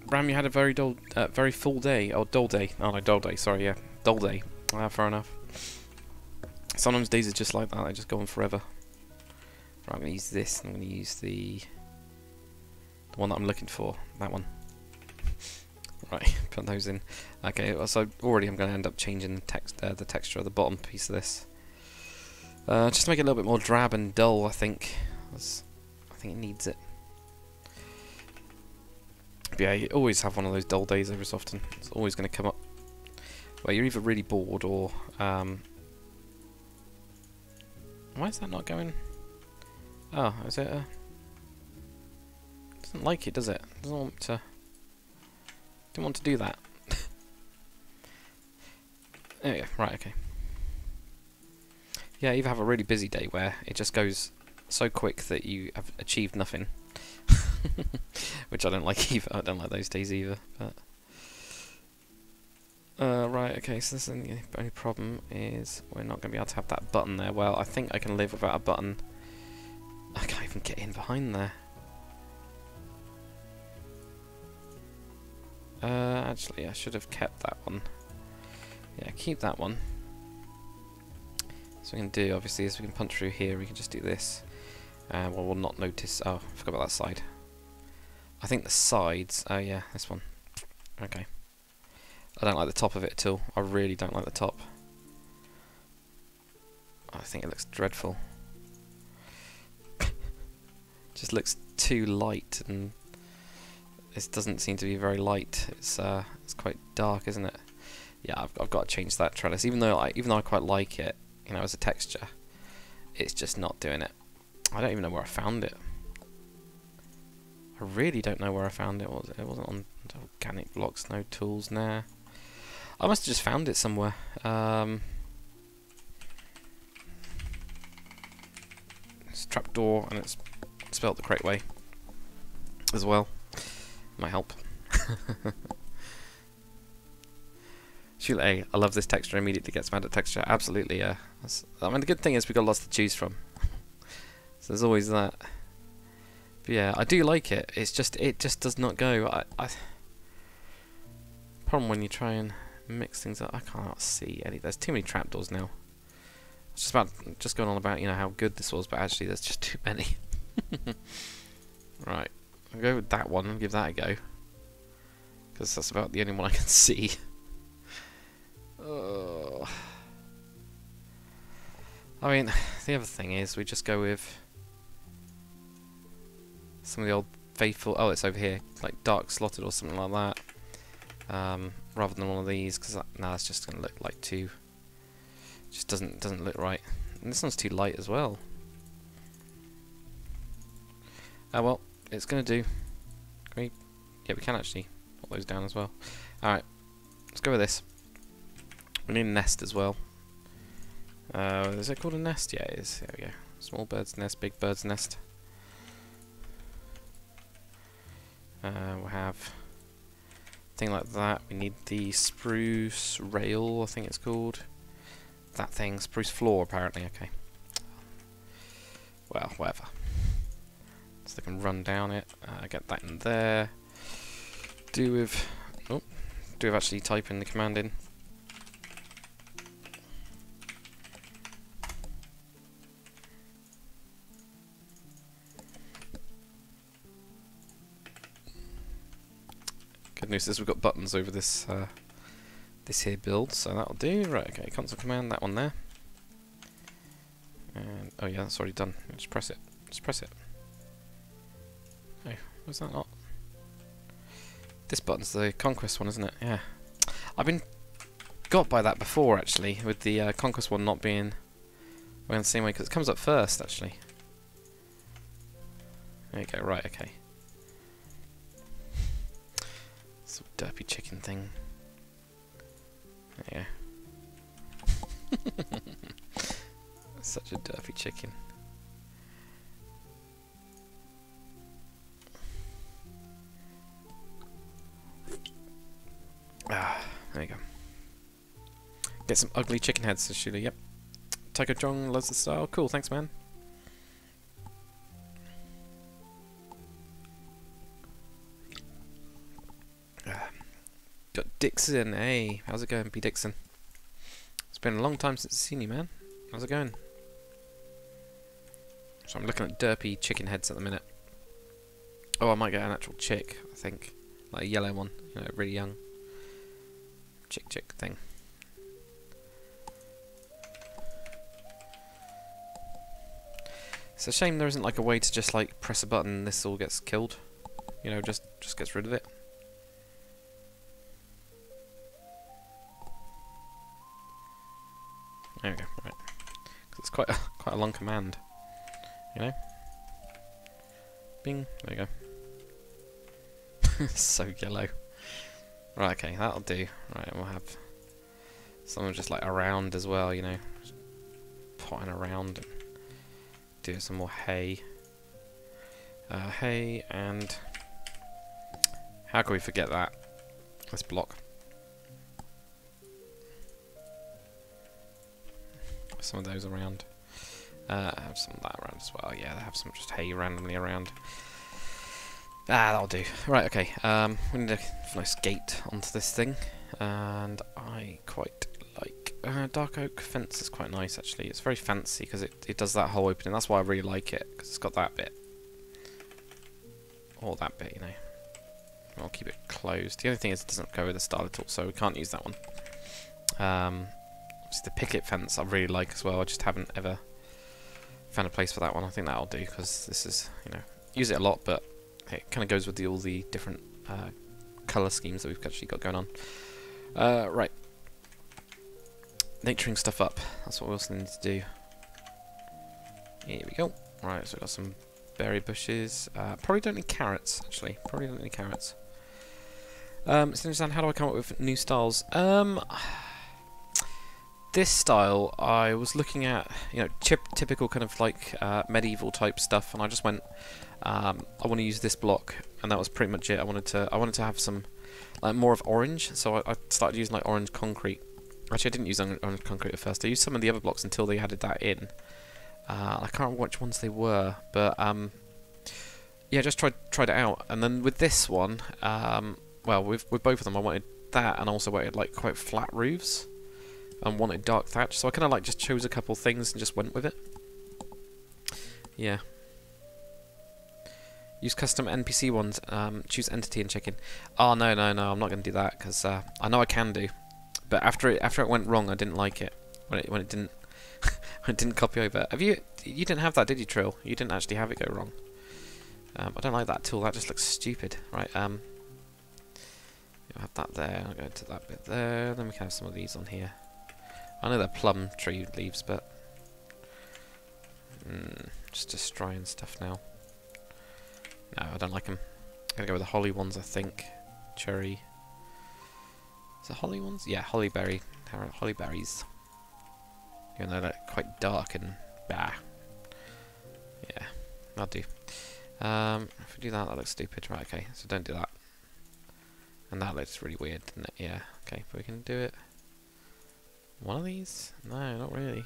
Bram, you had a very dull, very full day. Oh, dull day. Oh no, dull day. Sorry, yeah, dull day. Fair enough. Sometimes days are just like that. They just go on forever. Right, I'm gonna use this. I'm gonna use the one that I'm looking for. That one. Right, put those in. Okay, so already I'm going to end up changing the texture of the bottom piece of this. Just to make it a little bit more drab and dull, I think. I think it needs it. But yeah, you always have one of those dull days every so often. It's always going to come up where you're either really bored or... Why is that not going? Oh, is it a... Doesn't like it, does it? Doesn't want to... Didn't want to do that. There we go. Right, okay. Yeah, you either have a really busy day where it just goes so quick that you have achieved nothing. Which I don't like either. I don't like those days either. But right, okay, so the only problem is we're not going to be able to have that button there. Well, I think I can live without a button. I can't even get in behind there. Actually, I should have kept that one. Yeah, keep that one. So we can do, obviously, is we can punch through here. We can just do this. Well, we'll not notice. Oh, I forgot about that side. I think the sides. Oh yeah, this one. Okay. I don't like the top of it at all. I really don't like the top. I think it looks dreadful. Just looks too light, and this doesn't seem to be very light. It's quite dark, isn't it? Yeah, I've got to change that trellis. Even though I quite like it, you know, as a texture, it's just not doing it. I don't even know where I found it. I really don't know where I found it. It wasn't on organic blocks, no tools, nah. I must have just found it somewhere. It's a trapdoor, and it's spelled the correct way as well. Might help. Shoot, I love this texture. Immediately gets mad at texture. Absolutely, yeah. I mean, the good thing is we've got lots to choose from. So there's always that. But yeah, I do like it. It just does not go. Problem when you try and mix things up. I can't see any. There's too many trapdoors now. It's just going on about, you know, how good this was, but actually there's just too many. Right, I'll go with that one and give that a go, because that's about the only one I can see. I mean, the other thing is we just go with some of the old faithful. Oh, it's over here, like dark slotted or something like that, rather than one of these, because now it's just going to look like too. Just doesn't look right. And this one's too light as well. Oh well, it's going to do. Great. Yeah, we can actually put those down as well. Alright, let's go with this. We need a nest as well. Is it called a nest? Yeah, it is. There we go. Small bird's nest, big bird's nest. We'll have a thing like that. We need the spruce rail, I think it's called. That thing, spruce floor apparently, okay. Well, whatever. So they can run down it. Get that in there. Do with actually typing the command in. Good news is we've got buttons over this this here build, so that'll do. Right, okay, console command, that one there. And oh yeah, that's already done. Just press it. Just press it. Oh, was that not? This button's the Conquest one, isn't it? Yeah. I've been got by that before, actually, with the Conquest one not being the same way, because it comes up first, actually. There you go, right, okay. This derpy chicken thing. There you go. Such a derpy chicken. Ah, there you go. Get some ugly chicken heads to shoot. Yep. Taiko Jong loves the style. Cool, thanks, man. Got Dixon. Hey, how's it going, P. Dixon? It's been a long time since I've seen you, man. How's it going? So I'm looking at derpy chicken heads at the minute. Oh, I might get an actual chick, I think. Like a yellow one, you know, really young. Chick thing. It's a shame there isn't like a way to just like press a button and this all gets killed. You know, just gets rid of it. There we go, right. Because it's quite a long command. You know? Bing, there you go. So yellow. Right, okay, that'll do. Right, we'll have someone just like around as well, you know. Just potting around and do some more hay. Hay and... How can we forget that? This block. Some of those around. Have some of that around as well. Yeah, they have some just hay randomly around. Ah, that'll do. Right, okay. We need a nice gate onto this thing, and I quite like dark oak fence is quite nice actually. It's very fancy because it does that whole opening. That's why I really like it, because it's got that bit, or that bit, you know. I'll keep it closed. The only thing is it doesn't go with the style at all, so we can't use that one. It's the picket fence I really like as well. I just haven't ever found a place for that one. I think that'll do, because this is, you know, use it a lot, but it kind of goes with all the different colour schemes that we've actually got going on. Right. Naturing stuff up. That's what we also need to do. Here we go. Right, so we've got some berry bushes. Probably don't need carrots, actually. Probably don't need carrots. So understand, how do I come up with new styles? This style, I was looking at, you know, typical kind of like medieval type stuff, and I just went, I want to use this block, and that was pretty much it. I wanted to have some like more of orange, so I started using like orange concrete. Actually, I didn't use orange concrete at first. I used some of the other blocks until they added that in. I can't remember which ones they were, but yeah, just tried it out. And then with this one, well, with both of them, I wanted that, and also wanted like quite flat roofs, and wanted dark thatch. So I kind of like just chose a couple things and just went with it. Yeah. Use custom NPC ones. Choose entity and check in. Oh no, I'm not going to do that, because I know I can do, but after it went wrong, I didn't like it when it didn't when it didn't copy over. You didn't have that, did you, Trill? You didn't actually have it go wrong. I don't like that tool. That just looks stupid. Right. You'll have that there. I'll go to that bit there. Then we can have some of these on here. I know they're plum tree leaves, but just destroying stuff now. No, I don't like them. I'm gonna go with the holly ones, I think. Cherry. Is it holly ones? Yeah, holly berry. Holly berries. Even though they're quite dark and bah. Yeah, that'll do. If we do that, that looks stupid. Right, okay, so don't do that. And that looks really weird, doesn't it? Yeah, okay, but we can do it. One of these? No, not really.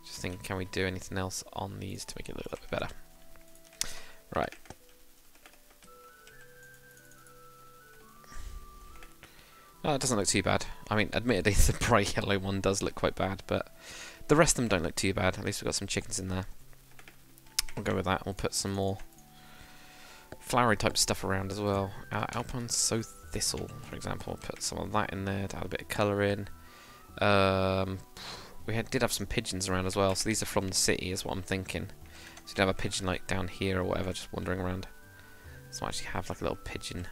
Just thinking, can we do anything else on these to make it look a little bit better? Right. Oh, it doesn't look too bad. I mean, admittedly, the bright yellow one does look quite bad, but the rest of them don't look too bad. At least we've got some chickens in there. We'll go with that. We'll put some more flowery type stuff around as well. Alpine Sow Thistle, for example. We'll put some of that in there to add a bit of colour in. We did have some pigeons around as well, so these are from the city, is what I'm thinking. So you'd have a pigeon like down here or whatever, just wandering around. So I actually have like a little pigeon.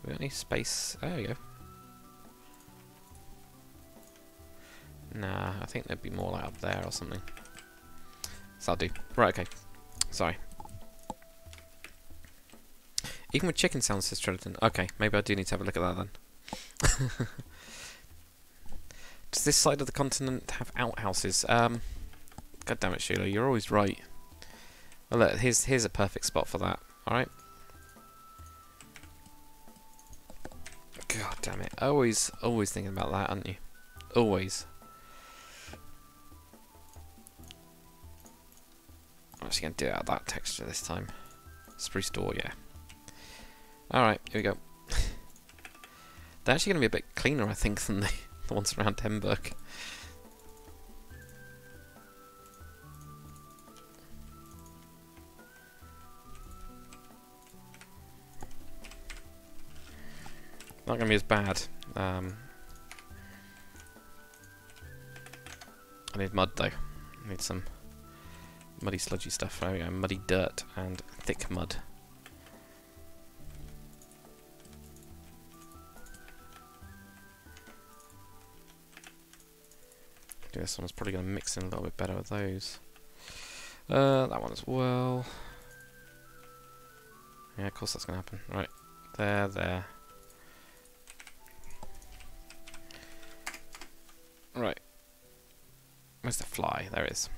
We got any space? There we go. Nah, I think there'd be more like up there or something. So I'll do. Right, okay. Sorry. Even with chicken sounds, says Triliton. Okay, maybe I do need to have a look at that then. Does this side of the continent have outhouses? God damn it, Sheila, you're always right. Well, look, here's a perfect spot for that. Alright? God damn it. Always thinking about that, aren't you? Always. I'm actually going to do it out of that texture this time. Spruce door, yeah. Alright, here we go. They're actually going to be a bit cleaner, I think, than the ones around Hamburg. Not going to be as bad. I need mud though. I need some muddy sludgy stuff. There we go, muddy dirt and thick mud. This one's probably going to mix in a little bit better with those. That one as well. Yeah, of course that's going to happen. Right, there. Right. Where's the fly? There it is.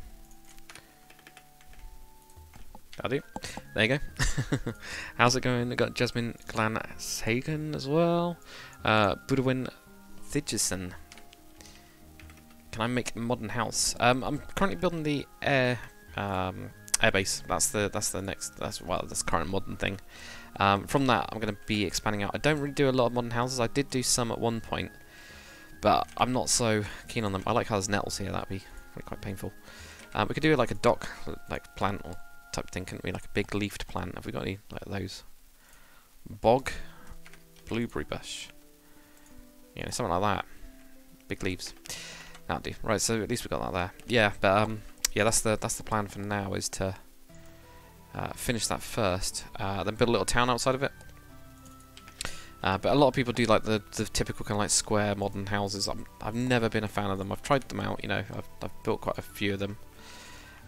That'll do. There you go. How's it going? I've got Jasmine Glansagan as well. Budwin Thigison. Can I make a modern house? I'm currently building the airbase. That's the next. Well, this current modern thing. From that, I'm going to be expanding out. I don't really do a lot of modern houses. I did do some at one point, but I'm not so keen on them. I like how there's nettles here. That'd be quite painful. We could do like a dock, like plant or type thing, couldn't we? Like a big leafed plant. Have we got any like those? Bog, blueberry bush. Yeah, something like that. Big leaves. That'll do. Right, so at least we got that there. Yeah, but yeah, that's the plan for now, is to finish that first, then build a little town outside of it. But a lot of people do like the typical kind of like square modern houses. I've never been a fan of them. I've tried them out, you know. I've built quite a few of them.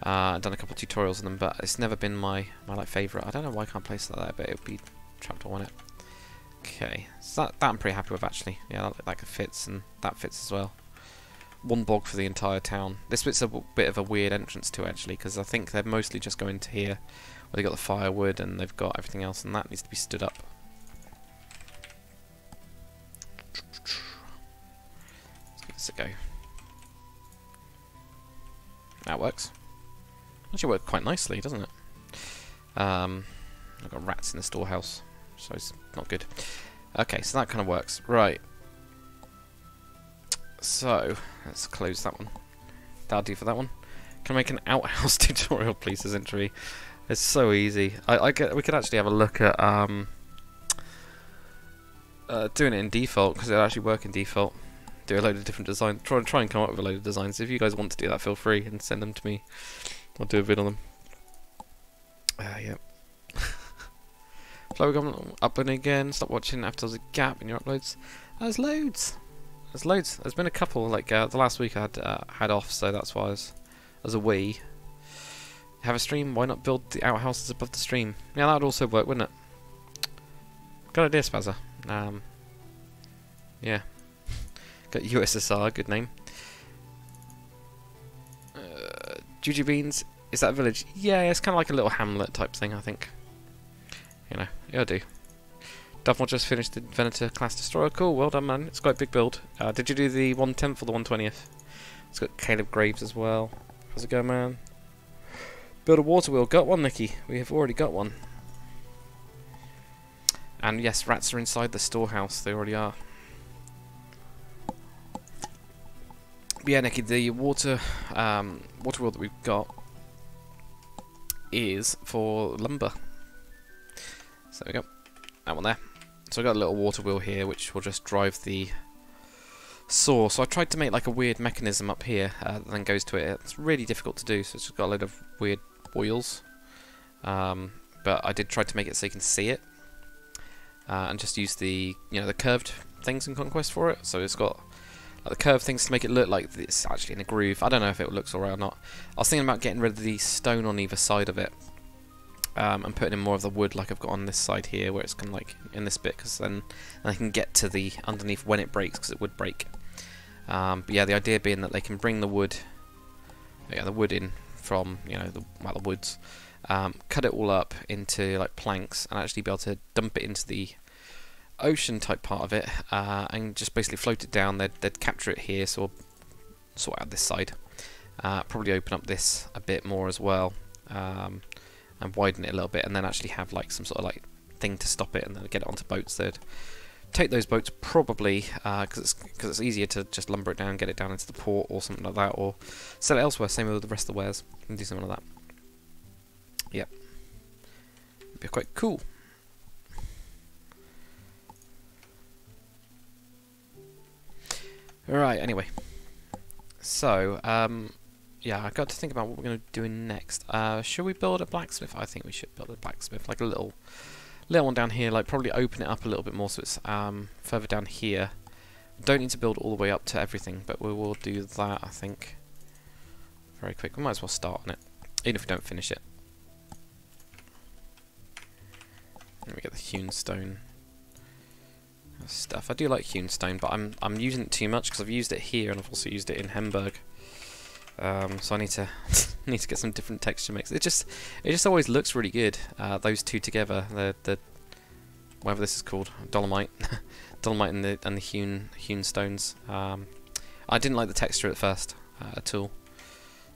Done a couple of tutorials on them, but it's never been my like favourite. I don't know why I can't place that there, but it would be trapdoor on it. Okay, so that I'm pretty happy with actually. Yeah, that fits, and that fits as well. One bog for the entire town. This bit's a bit of a weird entrance to actually, because I think they're mostly just going to here, where they got the firewood and they've got everything else, and that needs to be stood up. Let's give this a go. That works. Actually worked quite nicely, doesn't it? I've got rats in the storehouse, so it's not good. Okay, so that kind of works. Right. So, let's close that one. That'll do for that one. Can I make an outhouse tutorial, please, as entry? It's so easy. We could actually have a look at doing it in default, because it'll actually work in default. Do a load of different designs. Try and come up with a load of designs. If you guys want to do that, feel free and send them to me. I'll do a vid on them. Yep. Flow government uploading again. Stop watching after there's a gap in your uploads. There's loads. There's loads. There's been a couple. Like the last week I had off, so that's why I was away. Have a stream. Why not build the outhouses above the stream? Yeah, that would also work, wouldn't it? Good idea, Spazza. Yeah. Got USSR. Good name. Juju Beans. Is that a village? Yeah, it's kind of like a little hamlet type thing, I think. You know, it'll do. Duffmore just finished the Venator class destroyer. Cool, well done, man. It's quite a big build. Did you do the 1/10th or the 1/20th? It's got Caleb Graves as well. How's it going, man? Build a water wheel. Got one, Nikki. We have already got one. And yes, rats are inside the storehouse. They already are. But yeah, Nikki, the water wheel that we've got is for lumber. So there we go. That one there. So I've got a little water wheel here which will just drive the saw. So I tried to make like a weird mechanism up here that then goes to it. It's really difficult to do, so it's just got a load of weird wheels. But I did try to make it so you can see it. And just use the the curved things in Conquest for it. So it's got like the curved things to make it look like it's actually in a groove. I don't know if it looks alright or not. I was thinking about getting rid of the stone on either side of it. And putting in more of the wood like I've got on this side here, where it's kind of like in this bit, because then I can get to the underneath when it breaks, because it would break. But yeah, the idea being that they can bring the wood, in from the woods, cut it all up into like planks, and actually be able to dump it into the ocean type part of it, and just basically float it down. They'd capture it here, so we'll sort out this side. Probably open up this a bit more as well. And widen it a little bit, and then actually have like some sort of like thing to stop it, and then get it onto boats. They'd take those boats probably because it's easier to just lumber it down, get it down into the port or something like that, or sell it elsewhere. Same with the rest of the wares. You can do something like that. Yep, it'd be quite cool. Alright, anyway, so yeah, I got to think about what we're going to do next. Should we build a blacksmith? I think we should build a blacksmith, like a little one down here. Like probably open it up a little bit more so it's further down here. Don't need to build all the way up to everything, but we will do that, I think, very quick. We might as well start on it, even if we don't finish it. Let me get the hewn stone stuff. I do like hewn stone, but I'm using it too much because I've used it here and I've also used it in Hamburg. So I need to get some different texture mix. It just always looks really good. Those two together, the whatever this is called, dolomite, dolomite and the hewn stones. I didn't like the texture at first at all,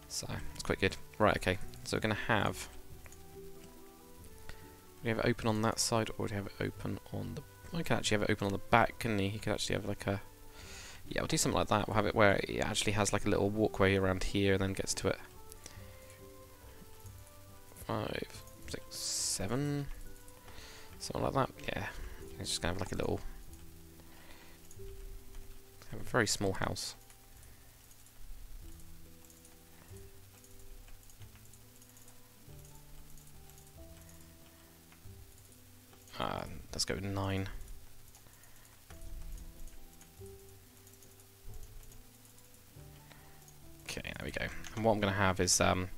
so it's quite good. Right, okay. So we're going to have... We have it open on that side, or do we have it open on the... I can actually have it open on the back, couldn't he? He could actually have like a... Yeah, we'll do something like that. We'll have it where it actually has like a little walkway around here and then gets to it. 5, 6, 7... Something like that. Yeah. It's just going to have like a little... Have a very small house. Let's go with 9. Okay, there we go. And what I'm going to have is, what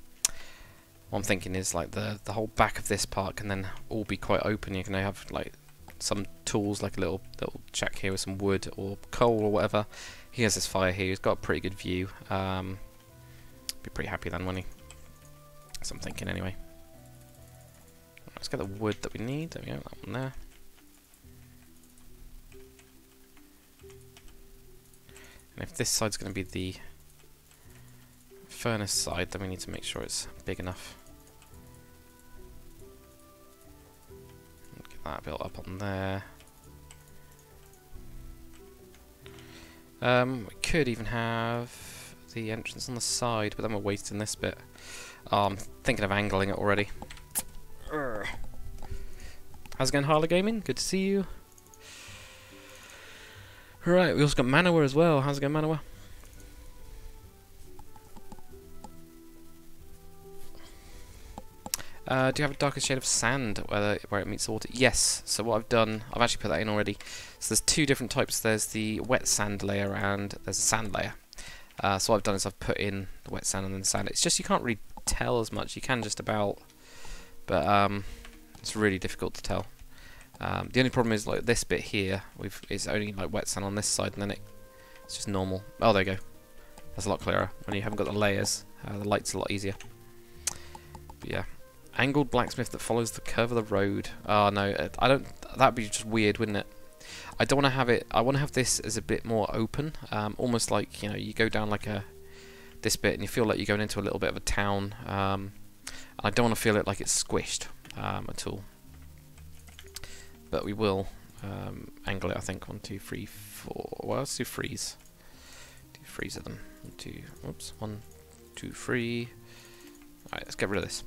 I'm thinking is like the whole back of this part can then all be quite open. You can have like some tools, like a little shack here with some wood or coal or whatever. He has this fire here. He's got a pretty good view. Be pretty happy then, won't he? That's what I'm thinking anyway. Let's get the wood that we need. There we go, that one there. And if this side's going to be the furnace side, then we need to make sure it's big enough. Get that built up on there. We could even have the entrance on the side, but then we're wasting this bit. I'm thinking of angling it already. How's it going, Harley Gaming? Good to see you. Right, we also got Manowar as well. How's it going, Manowar? Do you have a darker shade of sand where it meets the water? Yes. So what I've done, I've actually put that in already. So there's 2 different types. There's the wet sand layer and there's a sand layer. So what I've done is I've put in the wet sand and then the sand. It's just you can't really tell as much. You can just about, but it's really difficult to tell. The only problem is like this bit here. It's only like wet sand on this side, and then it's just normal. Oh, there you go. That's a lot clearer when you haven't got the layers. The light's a lot easier. But yeah. Angled blacksmith that follows the curve of the road. Oh no, I don't. That'd be just weird, wouldn't it? I don't want to have it. I want to have this as a bit more open, almost like, you know, you go down like this bit and you feel like you're going into a little bit of a town. I don't want to feel it like it's squished at all. But we will angle it. I think 1, 2, 3, 4. Well, let's do threes. Do 3s of them. 1, 2. Oops. 1, 2, 3. All right, let's get rid of this.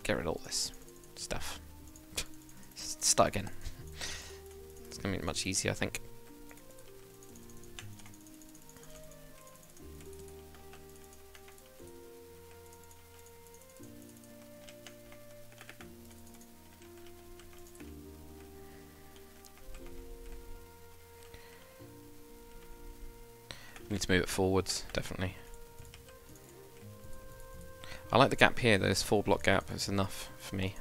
Get rid of all this stuff. Start again. It's going to be much easier, I think. Need to move it forwards, definitely. I like the gap here, there's 4-block gap, it's enough for me.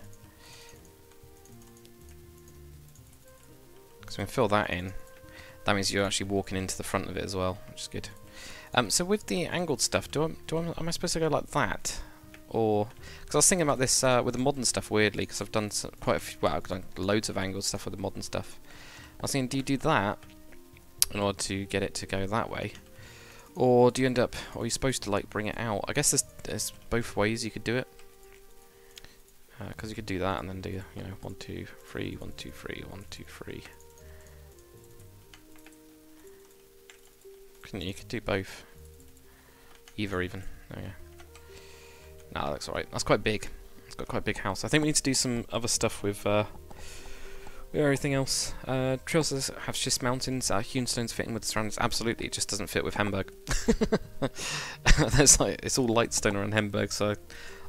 Because we can fill that in. That means you're actually walking into the front of it as well, which is good. So with the angled stuff, am I supposed to go like that? Or, because I was thinking about this with the modern stuff weirdly, because I've done quite a few, well, I've done loads of angled stuff with the modern stuff. I was thinking, do you do that in order to get it to go that way? Or do you end up, or are you supposed to like bring it out? I guess there's both ways you could do it. Because you could do that and then do, you know, 1, 2, 3, 1, 2, 3, 1, 2, 3. You could do both. Either even. There we go. No, that looks alright. That's quite big. It's got quite a big house. I think we need to do some other stuff with everything else. Trill says, have schist mountains, hewn stones fitting with the surroundings? Absolutely, it just doesn't fit with Hamburg. There's like, it's all light stone around Hamburg, so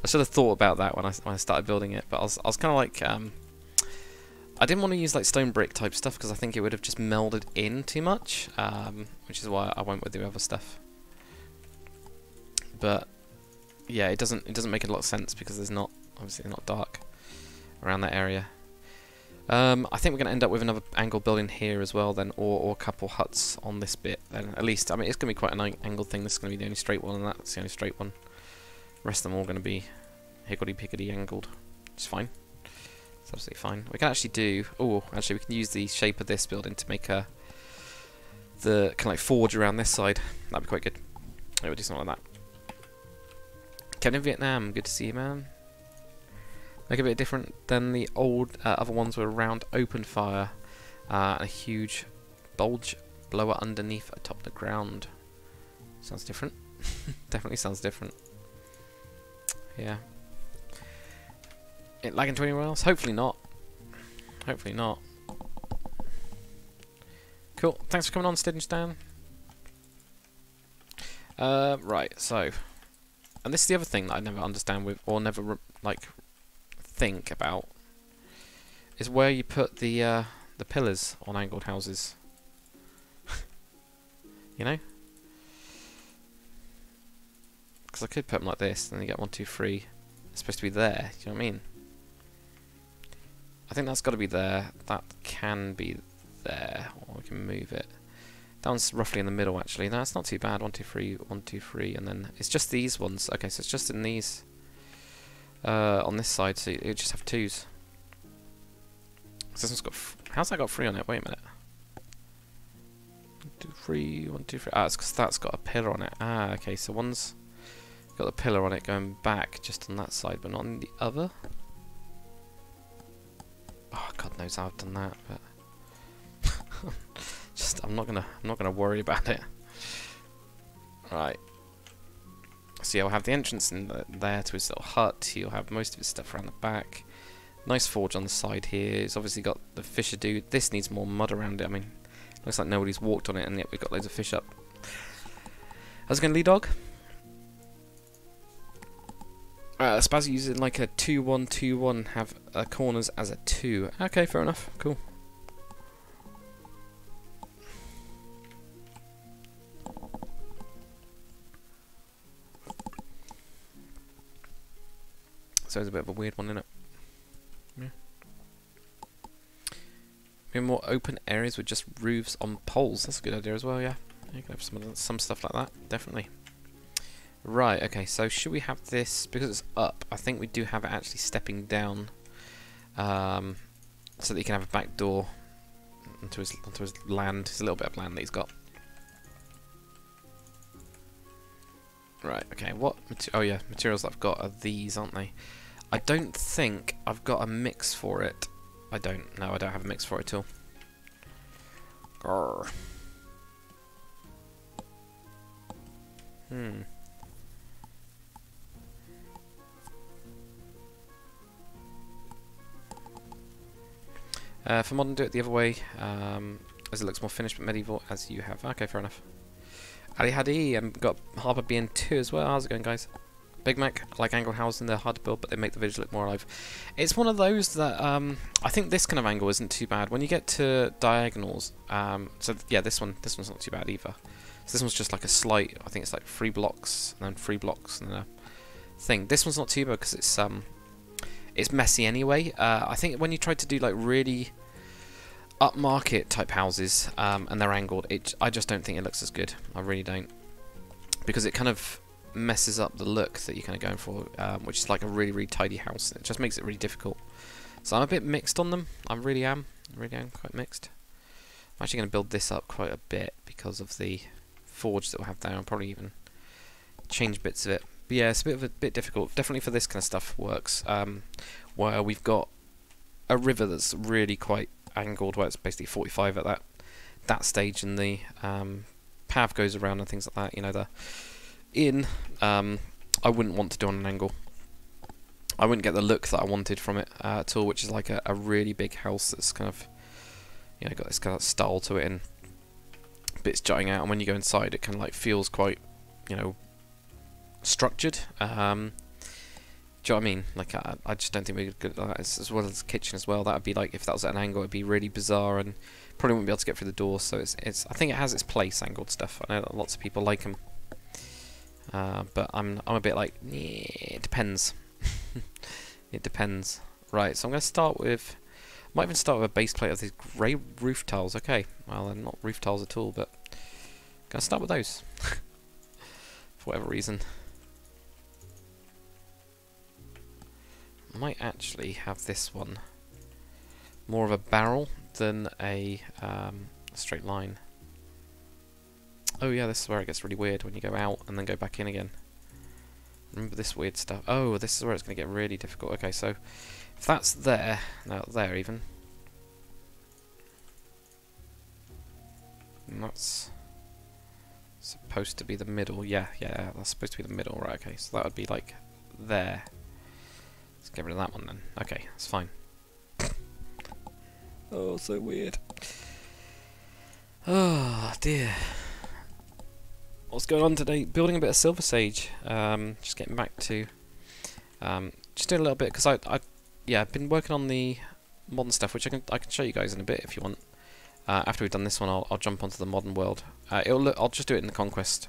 I should have thought about that when I started building it. But I was kind of like, I didn't want to use like stone brick type stuff because I think it would have just melded in too much, which is why I went with the other stuff. But yeah, it doesn't make a lot of sense because there's obviously not dark around that area. I think we're going to end up with another angled building here as well then, or a couple huts on this bit then, at least. I mean, it's going to be quite an angled thing. This is going to be the only straight one, and that's the only straight one. The rest of them are all going to be higgledy-piggledy angled. It's fine. It's absolutely fine. We can actually do... Oh, actually, we can use the shape of this building to make the kind of like forge around this side. That'd be quite good. Yeah, we'll do something like that. Kevin in Vietnam, good to see you, man. Make it a bit different than the old other ones with round open fire. A huge bulge blower underneath atop the ground. Sounds different. Definitely sounds different. Yeah. It lagging to anyone else? Hopefully not. Hopefully not. Cool. Thanks for coming on, Stidden Stan. Right, so... And this is the other thing that I never understand with, or never, like, think about, is where you put the pillars on angled houses. You know? Because I could put them like this, and then you get 1, 2, 3. It's supposed to be there, do you know what I mean? I think that's got to be there. That can be there, or we can move it. That one's roughly in the middle, actually. No, it's not too bad. 1, 2, 3, 1, 2, 3, and then it's just these ones. Okay, so it's just in these on this side, so you just have 2s. So this one's got. How's that got 3 on it? Wait a minute. 1, 2, 3, 1, 2, 3. Ah, it's because that's got a pillar on it. Ah, okay. So one's got the pillar on it going back just on that side, but not on the other. Oh, God knows how I've done that, but. Just, I'm not gonna worry about it. Right. So yeah, we'll have the entrance in there to his little hut. He'll have most of his stuff around the back. Nice forge on the side here. He's obviously got the fisher dude. This needs more mud around it. I mean, looks like nobody's walked on it, and yet we've got loads of fish up. How's it going, Lee Dog? Spazzy using like a 2-1-2-1. Have corners as a 2. Okay, fair enough. Cool. So it's a bit of a weird one, isn't it? Yeah. Maybe more open areas with just roofs on poles. That's a good idea as well, yeah. You can have some stuff like that, definitely. Right, okay, so should we have this, because it's up, I think we do have it actually stepping down, so that you can have a back door onto his land. There's a little bit of land that he's got. Right, okay, what, oh yeah, materials that I've got are these, aren't they? I don't think I've got a mix for it. I don't, no, I don't have a mix for it at all. Grr. For modern, do it the other way, as it looks more finished, but medieval, as you have. Okay, fair enough. Ali Hadi, got Harbour BN2 as well. How's it going, guys? Big Mac, I like angled houses, they're hard to build, but they make the village look more alive. It's one of those that, I think this kind of angle isn't too bad. When you get to diagonals, so yeah, this one's not too bad either. So this one's just like a slight, I think it's like 3 blocks, and then 3 blocks, and then a thing. This one's not too bad, because it's messy anyway. I think when you try to do like really upmarket type houses, and they're angled, I just don't think it looks as good. I really don't, because it kind of messes up the look that you're kind of going for, which is like a really, really tidy house. It just makes it really difficult. So I'm a bit mixed on them. I really am quite mixed. I'm actually going to build this up quite a bit because of the forge that we'll have there. I'll probably even change bits of it. But yeah, it's a bit difficult. Definitely for this kind of stuff works, where we've got a river that's really quite angled, where it's basically 45 at that stage, and the path goes around and things like that. You know, I wouldn't want to do on an angle. I wouldn't get the look that I wanted from it at all, which is like a really big house that's kind of, you know, got this kind of style to it and bits jutting out, and when you go inside it kind of like feels quite, you know, structured. Do you know what I mean? Like, I just don't think we're good at that, as well as the kitchen as well. That would be like, if that was at an angle, it'd be really bizarre and probably wouldn't be able to get through the door. So I think it has its place, angled stuff. I know that lots of people like them. But I'm a bit like, yeah, it depends. It depends. Right, so I'm going to start with, might even start with a base plate of these grey roof tiles. Okay, well, they're not roof tiles at all, but I'm going to start with those. For whatever reason. I might actually have this one more of a barrel than a straight line. Oh yeah, this is where it gets really weird when you go out and then go back in again. Remember this weird stuff. Oh, this is where it's going to get really difficult. Okay, so if that's there, now there even, and that's supposed to be the middle. Yeah, that's supposed to be the middle. Right, okay, so that would be like there. Let's get rid of that one then. Okay, that's fine. Oh, so weird. Oh dear. What's going on today? Building a bit of Silversage. Just getting back to just doing a little bit because I've been working on the modern stuff, which I can show you guys in a bit if you want. After we've done this one, I'll jump onto the modern world. I'll just do it in the Conquest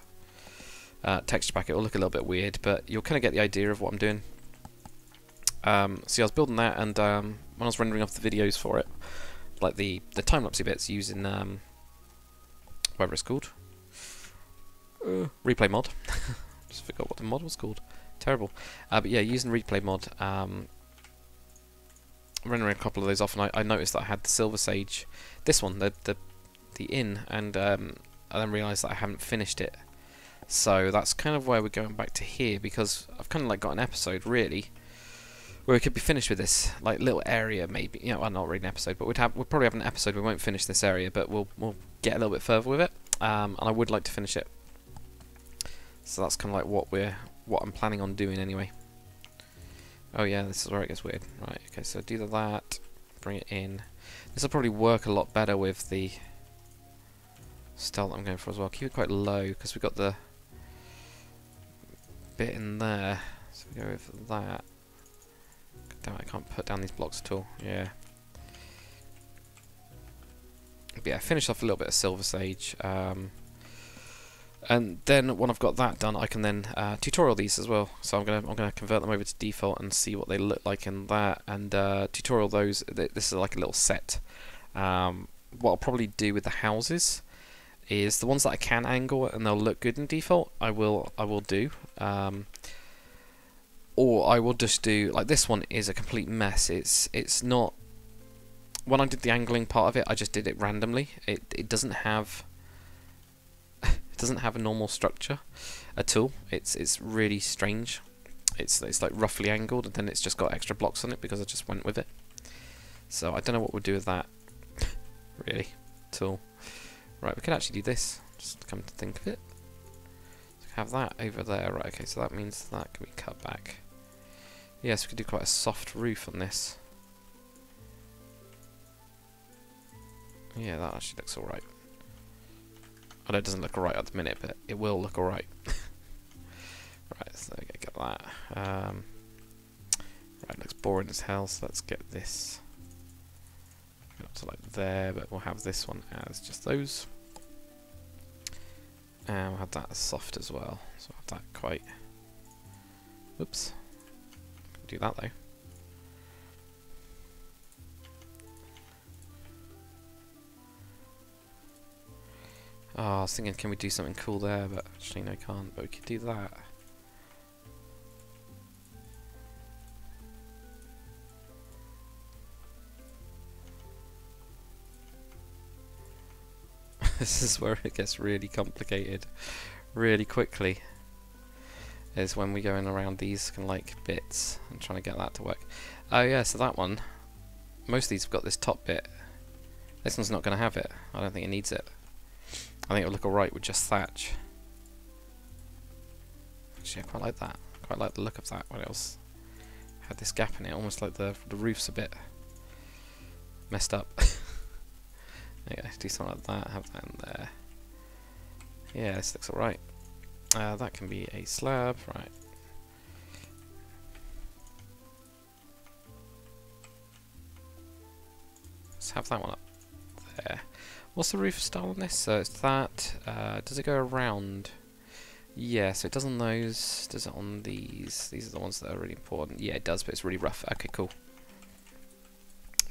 texture pack. It'll look a little bit weird, but you'll kind of get the idea of what I'm doing. See, I was building that, and when I was rendering off the videos for it, like the time-lapsey bits using whatever it's called, replay mod. Just forgot what the mod was called. Terrible. But yeah, using replay mod, rendering a couple of those off, and I noticed that I had the Silversage, this one, the inn, and I then realised that I haven't finished it. So that's kind of where we're going back to here, because I've kind of like got an episode really where we could be finished with this like little area, maybe. You know, well, not really an episode, but we'll probably have an episode. We won't finish this area, but we'll get a little bit further with it. And I would like to finish it. So that's kind of like what I'm planning on doing anyway. Oh yeah, this is where it gets weird. Right, okay, so do that, bring it in. This will probably work a lot better with the style that I'm going for as well. Keep it quite low, because we've got the bit in there. So we go with that. Damn it, I can't put down these blocks at all. Yeah. But yeah, finish off a little bit of Silversage. And then when I've got that done, I can then tutorial these as well. So I'm gonna convert them over to default and see what they look like in that, and tutorial those. This is like a little set. What I'll probably do with the houses is the ones that I can angle and they'll look good in default. I will do. Or I will just do, like this one is a complete mess. It's not. When I did the angling part of it, I just did it randomly. It doesn't have. It doesn't have a normal structure at all. It's really strange. It's like roughly angled, and then it's just got extra blocks on it because I just went with it. So I don't know what we'll do with that, really, at all. Right, we could actually do this. Just come to think of it. So have that over there. Right, okay. So that means that can be cut back. Yes, we could do quite a soft roof on this. Yeah, that actually looks alright. I know it doesn't look alright at the minute, but it will look alright. Right, so there we go, get that. Right, looks boring as hell, so let's get this up to like there, but we'll have this one as just those. And we'll have that as soft as well, so we'll have that quite... Oops. Do that though. Oh, I was thinking, can we do something cool there? But actually, no, can't. But we could do that. This is where it gets really complicated, really quickly. Is when we go in around these kind of like bits and trying to get that to work. Oh yeah, so that one. Most of these have got this top bit. This one's not going to have it. I don't think it needs it. I think it'll look alright with just thatch. Actually, I quite like that. I quite like the look of that when it was had this gap in it, almost like the roof's a bit messed up. There you go, do something like that, have that in there. Yeah, this looks alright. That can be a slab, right. Let's have that one up there. What's the roof style on this? So it's that. Does it go around? Yeah, so it does on those. Does it on these? These are the ones that are really important. Yeah, it does, but it's really rough. Okay, cool.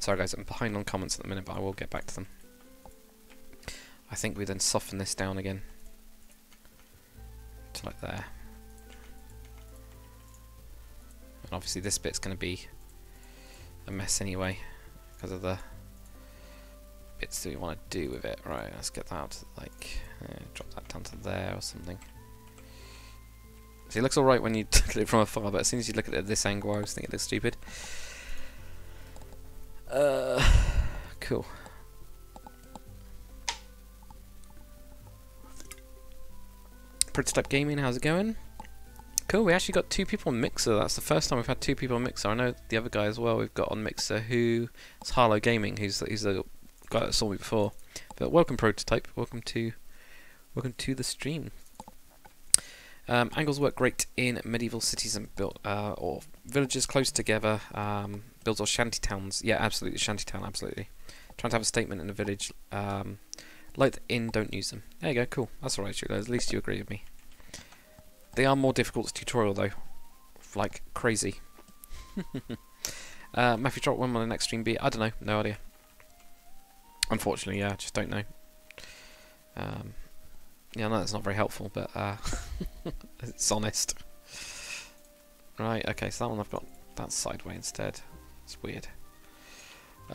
Sorry guys, I'm behind on comments at the minute, but I will get back to them. I think we then soften this down again to like there. And obviously this bit's going to be a mess anyway because of the bits that we want to do with it. Right, let's get that out to like drop that down to there or something. See, it looks alright when you look at it from afar, but as soon as you look at it at this angle, I always think it looks stupid. Cool. Prototype Gaming, how's it going? Cool, we actually got 2 people on Mixer. That's the first time we've had 2 people on Mixer. I know the other guy as well we've got on Mixer, who is Harlow Gaming, who's the guy that saw me before. But welcome, Prototype. Welcome to the stream. Angles work great in medieval cities and built or villages close together. Builds or shanty towns. Yeah, absolutely, shanty town, absolutely. Trying to have a statement in a village. Like the inn, don't use them. There you go, cool. That's alright, Shula. At least you agree with me. They are more difficult to tutorial though. Like crazy. Matthew dropped one on the next stream be. I don't know, no idea. Unfortunately, yeah, I just don't know. Yeah, no, that's not very helpful, but it's honest. Right, okay, so that one I've got that side way instead. It's weird.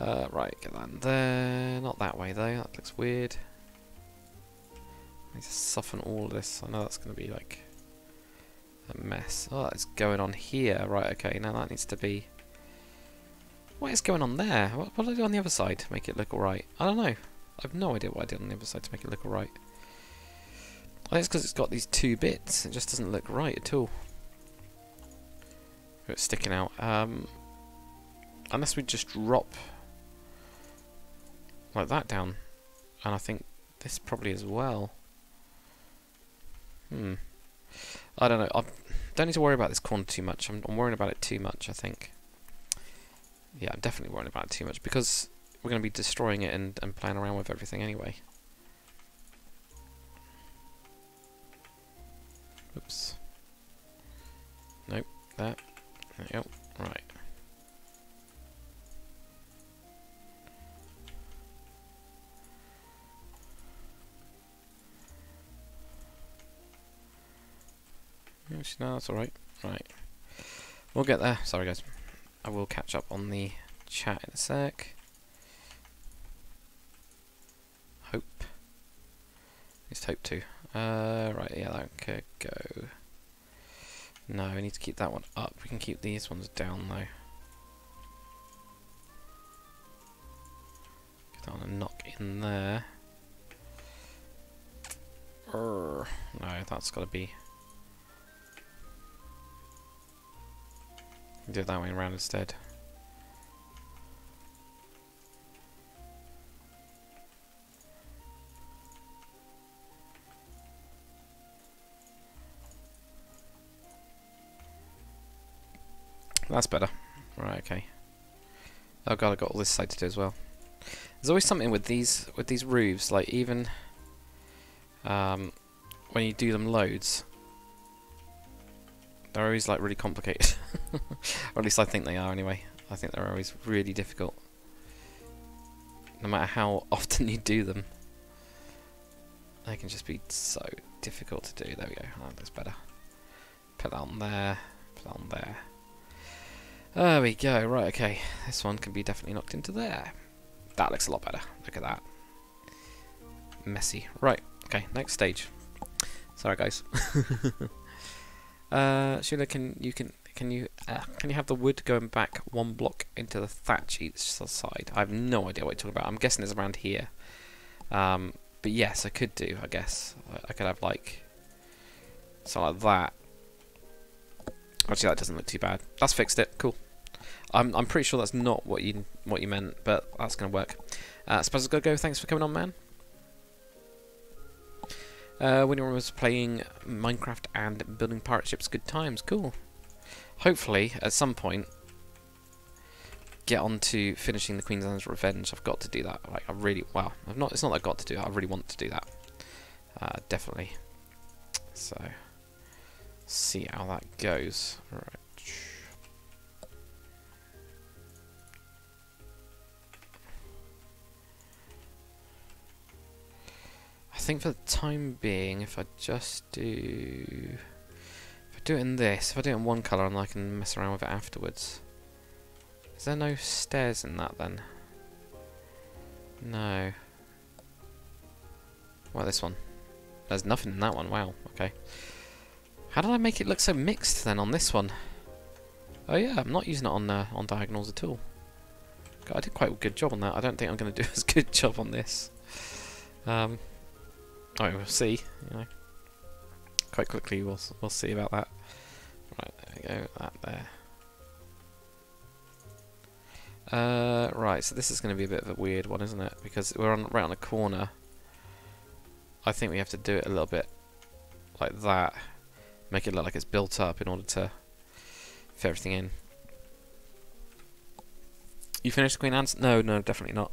Right, get that in there. Not that way though, that looks weird. I need to soften all of this. I know that's going to be like a mess. Oh, it's going on here. Right, okay, now that needs to be... What is going on there? What did I do on the other side to make it look alright? I don't know. I have no idea what I did on the other side to make it look alright. I think it's because it's got these 2 bits. It just doesn't look right at all. It's sticking out. Unless we just drop like that down. And I think this probably as well. I don't know. I don't need to worry about this corner too much. I'm worrying about it too much, I think. Yeah, I'm definitely worrying about it too much because we're going to be destroying it and playing around with everything anyway. Oops. Nope. There you go. Right. No, that's alright. Right. We'll get there. Sorry, guys. I will catch up on the chat in a sec. Hope. At least hope to. Right, yeah, that could go. No, we need to keep that one up. We can keep these ones down, though. Get that one a knock in there. No, that's got to be... Do it that way around instead. That's better. Right, okay. Oh god, I got all this side to do as well. There's always something with these roofs, like even when you do them loads, they're always like really complicated. Or at least I think they are anyway. I think they're always really difficult. No matter how often you do them. They can just be so difficult to do. There we go. Oh, that's better. Put that on there. Put that on there. There we go. Right, okay. This one can be definitely knocked into there. That looks a lot better. Look at that. Messy. Right. Okay, next stage. Sorry, guys. Sheila, can you have the wood going back 1 block into the thatch each side? I have no idea what you're talking about. I'm guessing it's around here. But yes, I could do. I guess I could have like something like that. Actually, that doesn't look too bad. That's fixed it. Cool. I'm pretty sure that's not what you meant, but that's gonna work. Suppose I've got to go. Thanks for coming on, man. When you was playing Minecraft and building pirate ships, good times. Cool. Hopefully, at some point, get on to finishing the Queen's Land's Revenge. I've got to do that. Like, I really, well, I've not. It's not that I've got to do it. I really want to do that. Definitely. So, see how that goes. All right. I think for the time being, if I just do... If I do it in this, if I do it in one colour and I can mess around with it afterwards. Is there no stairs in that then? No. What, this one? There's nothing in that one, wow, okay. How did I make it look so mixed then on this one? Oh yeah, I'm not using it on diagonals at all. God, I did quite a good job on that. I don't think I'm going to do as good job on this. Oh, we'll see. You know, quite quickly we'll see about that. Right, there we go. That there. Right, so this is going to be a bit of a weird one, isn't it? Because we're right on the corner. I think we have to do it a little bit like that. Make it look like it's built up in order to fit everything in. You finished Queen Anne's? No, definitely not.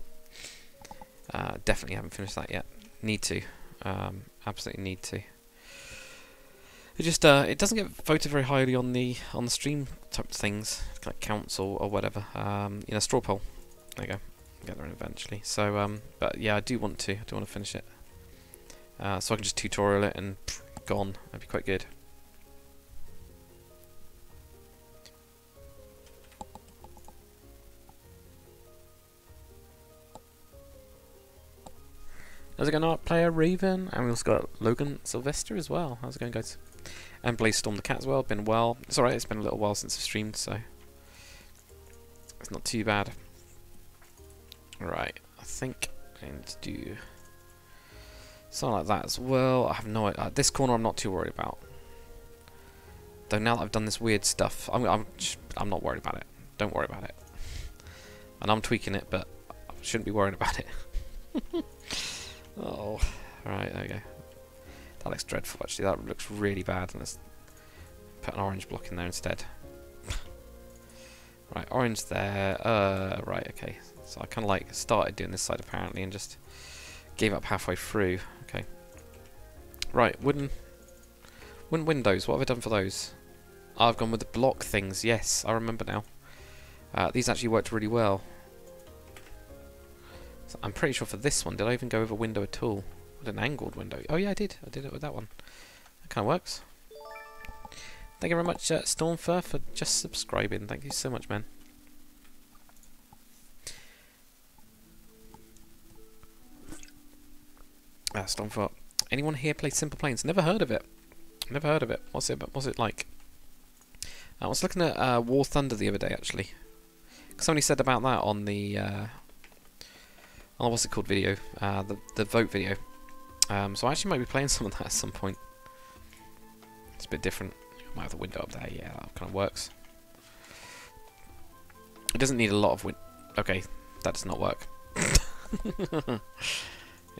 Definitely haven't finished that yet. Need to. Absolutely need to. It just it doesn't get voted very highly on the stream type things, like counts or whatever. You know, straw poll. There you go. Get there eventually. So but yeah, I do want to. I do want to finish it. So I can just tutorial it and gone. That'd be quite good. How's it going, player Raven? And we also got Logan Sylvester as well. How's it going, guys? And Blaze Storm the Cat as well. Been well. It's alright, it's been a little while since I've streamed, so it's not too bad. Right, I think I need to do something like that as well. I have no idea. This corner I'm not too worried about. Though now that I've done this weird stuff, I'm not worried about it. Don't worry about it. And I'm tweaking it, but I shouldn't be worried about it. Oh, right, there we go. That looks dreadful, actually. That looks really bad. Let's put an orange block in there instead. Right, orange there. Right, okay. So I kind of like started doing this side apparently and just gave up halfway through. Okay. Right, wooden windows. What have I done for those? Oh, I've gone with the block things. Yes, I remember now. These actually worked really well. So I'm pretty sure for this one, did I even go with a window at all? With an angled window? Oh yeah, I did. I did it with that one. That kind of works. Thank you very much, Stormfur, for just subscribing. Thank you so much, man. Stormfur. Anyone here play Simple Planes? Never heard of it. Never heard of it. What's it like? I was looking at War Thunder the other day, actually. Somebody said about that on the what's it called video? The vote video. So I actually might be playing some of that at some point. It's a bit different. Might have the window up there. Yeah, that kind of works. It doesn't need a lot of wind. Okay, that does not work.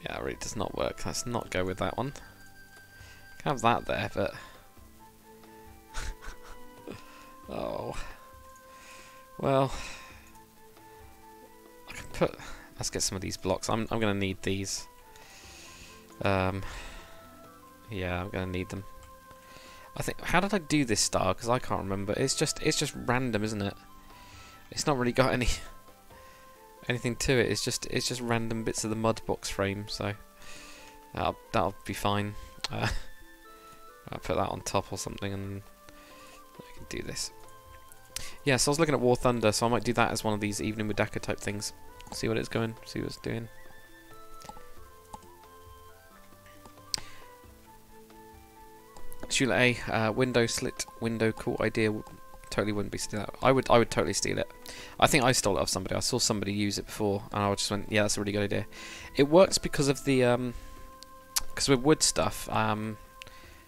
Yeah, it really does not work. Let's not go with that one. Can have that there, but oh well. I can put. Let's get some of these blocks. I'm gonna need these. Yeah, I'm gonna need them. I think. How did I do this style? Because I can't remember. It's just random, isn't it? It's not really got anything to it. It's just random bits of the mud box frame. So that'll be fine. I'll put that on top or something, and I can do this. Yeah, so I was looking at War Thunder, so I might do that as one of these Evening with Daka type things. See what it's going, see what it's doing. Shula A, window slit, window, cool idea. Totally wouldn't be stealing it. I would totally steal it. I think I stole it off somebody. I saw somebody use it before, and I just went, yeah, that's a really good idea. It works because of the because with wood stuff,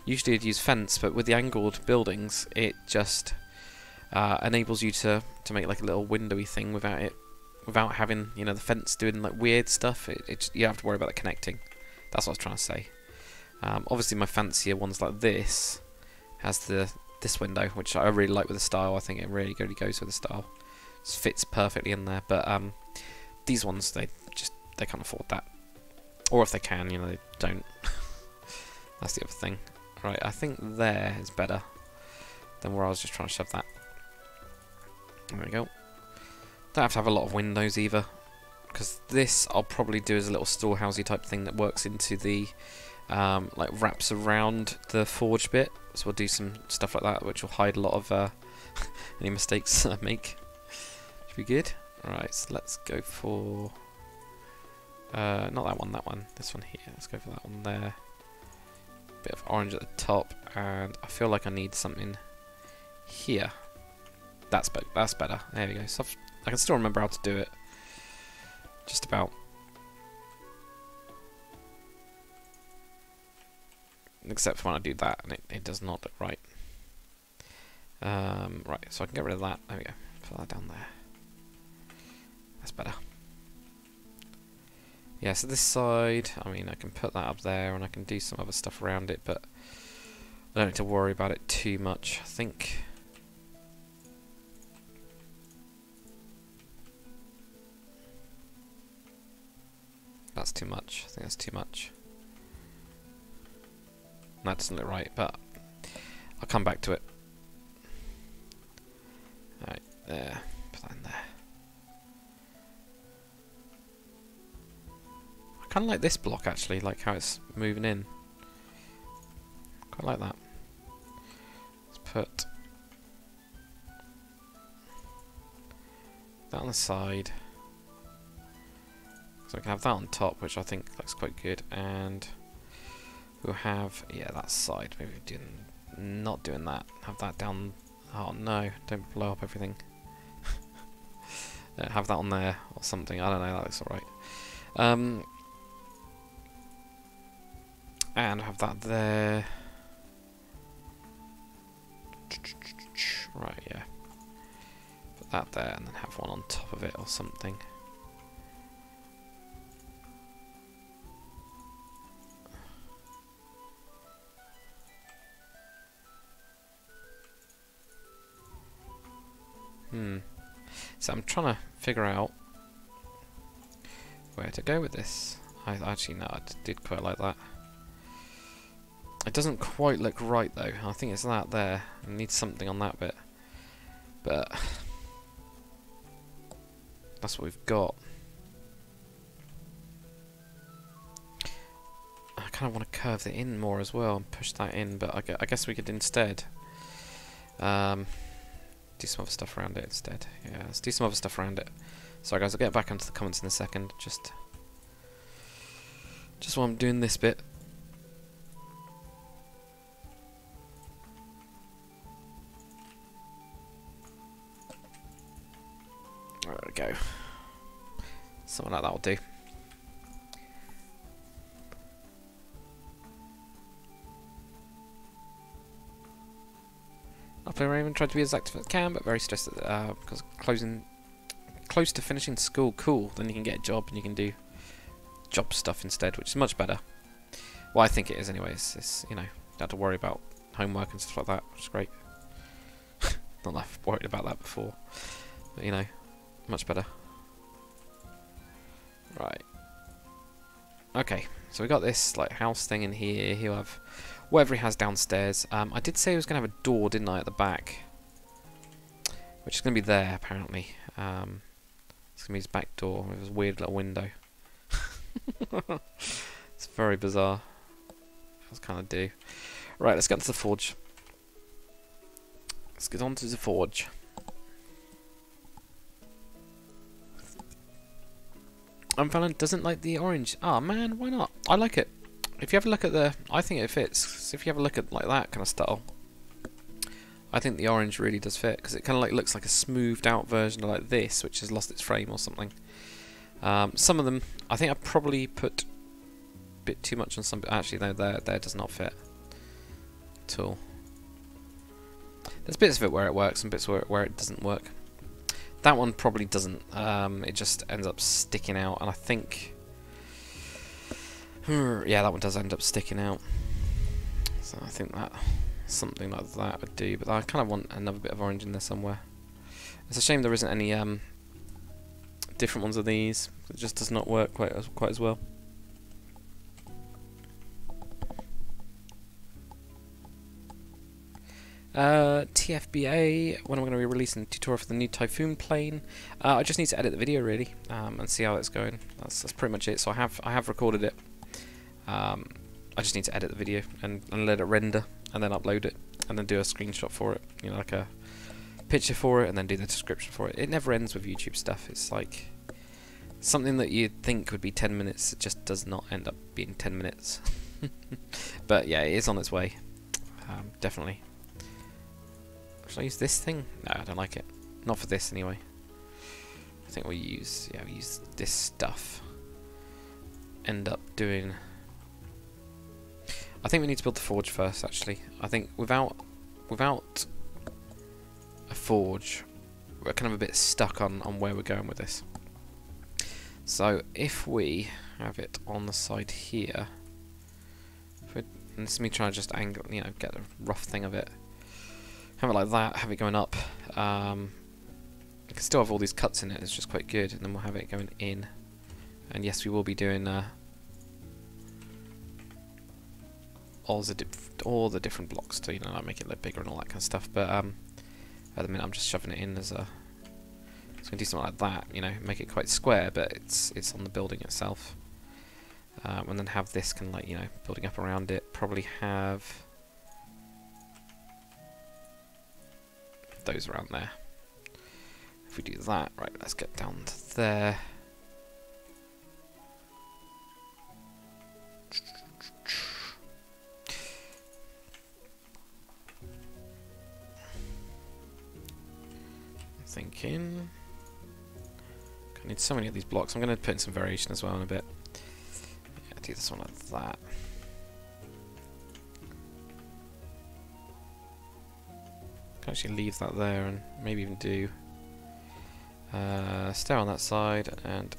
usually you'd use fence, but with the angled buildings, it just enables you to make like a little windowy thing without having, you know, the fence doing like weird stuff. You don't have to worry about it connecting. That's what I was trying to say. Obviously, my fancier ones like this has this window, which I really like with the style. I think it really goes with the style. It fits perfectly in there. But these ones, they can't afford that, or if they can, you know, they don't. That's the other thing. Right, I think there is better than where I was just trying to shove that. There we go. Don't have to have a lot of windows either, because this I'll probably do as a little storehousey type thing that works into the like wraps around the forge bit. So we'll do some stuff like that, which will hide a lot of any mistakes I make. Should be good. Alright, so let's go for not that one, this one here. Let's go for that one there. bit of orange at the top, and I feel like I need something here. That's better. There we go. So I can still remember how to do it. Just about. Except for when I do that, and it does not look right. Right, so I can get rid of that. There we go. Put that down there. That's better. Yeah, so this side, I mean, I can put that up there, and I can do some other stuff around it, but I don't need to worry about it too much. I think that's too much. I think that's too much. That doesn't look right, but I'll come back to it. Alright, there. Put that in there. I kind of like this block, actually, like how it's moving in. Quite like that. Let's put that on the side. So I can have that on top, which I think looks quite good, and we'll have, yeah, that side. Maybe not doing that. Have that down. Oh no! Don't blow up everything. Have that on there or something. I don't know. That looks alright. And have that there. Right, yeah. Put that there, and then have one on top of it or something. So I'm trying to figure out where to go with this. I actually no, I did quite like that. It doesn't quite look right though. I think it's that there. I need something on that bit, but that's what we've got. I kind of want to curve it in more as well and push that in, but I guess we could instead do some other stuff around it instead. Yeah, let's do some other stuff around it. Sorry guys, I'll get back onto the comments in a second. Just while I'm doing this bit. There we go. Something like that will do. I'll play Raven, try to be as active as I can, but very stressed because close to finishing school. Cool, then you can get a job and you can do job stuff instead, which is much better. Well, I think it is anyways. It's, you know, don't have to worry about homework and stuff like that, which is great. Not that I've worried about that before, but you know, much better. Right. Okay, so we got this like house thing in here. He'll have whatever he has downstairs. I did say he was going to have a door, didn't I, at the back? Which is going to be there, apparently. It's going to be his back door with his weird little window. It's very bizarre. That's kind of do. Right, let's get into the forge. Let's get on to the forge. Fallon doesn't like the orange. Ah, man, why not? I like it. If you have a look at the... I think it fits. So if you have a look at like that kind of style, I think the orange really does fit, because it kind of like looks like a smoothed out version of like this, which has lost its frame or something. Some of them, I think I probably put a bit too much on some... Actually, no, there does not fit at all. There's bits of it where it works and bits where it doesn't work. That one probably doesn't. It just ends up sticking out, and I think... yeah, that one does end up sticking out. So I think that something like that would do, but I kind of want another bit of orange in there somewhere. It's a shame there isn't any different ones of these. It just does not work quite as well. TFBA, when I'm going to be releasing a tutorial for the new Typhoon plane. I just need to edit the video really, and see how it's going. That's pretty much it. So I have recorded it. I just need to edit the video and let it render, and then upload it, and then do a screenshot for it, you know, like a picture for it, and then do the description for it. It never ends with YouTube stuff. It's like something that you'd think would be 10 minutes, it just does not end up being 10 minutes. But yeah, it is on its way. Definitely. Should I use this thing? No, I don't like it. Not for this anyway. I think we'll use this stuff. End up doing. I think we need to build the forge first. Actually, I think without a forge, we're kind of a bit stuck on where we're going with this. So if we have it on the side here, and this is me trying to just angle, get a rough thing of it. Have it like that, have it going up. You can still have all these cuts in it, it's just quite good, and then we'll have it going in. And yes, we will be doing all the different blocks to like make it look bigger and all that kind of stuff. But at the minute, I'm just shoving it in as a. It's going to do something like that, make it quite square, but it's on the building itself. And then have this kind of like building up around it. Probably have those around there. If we do that, right, let's get down to there. Thinking. I need so many of these blocks. I'm going to put in some variation as well in a bit. Yeah, do this one like that. Can actually leave that there and maybe even do stair on that side and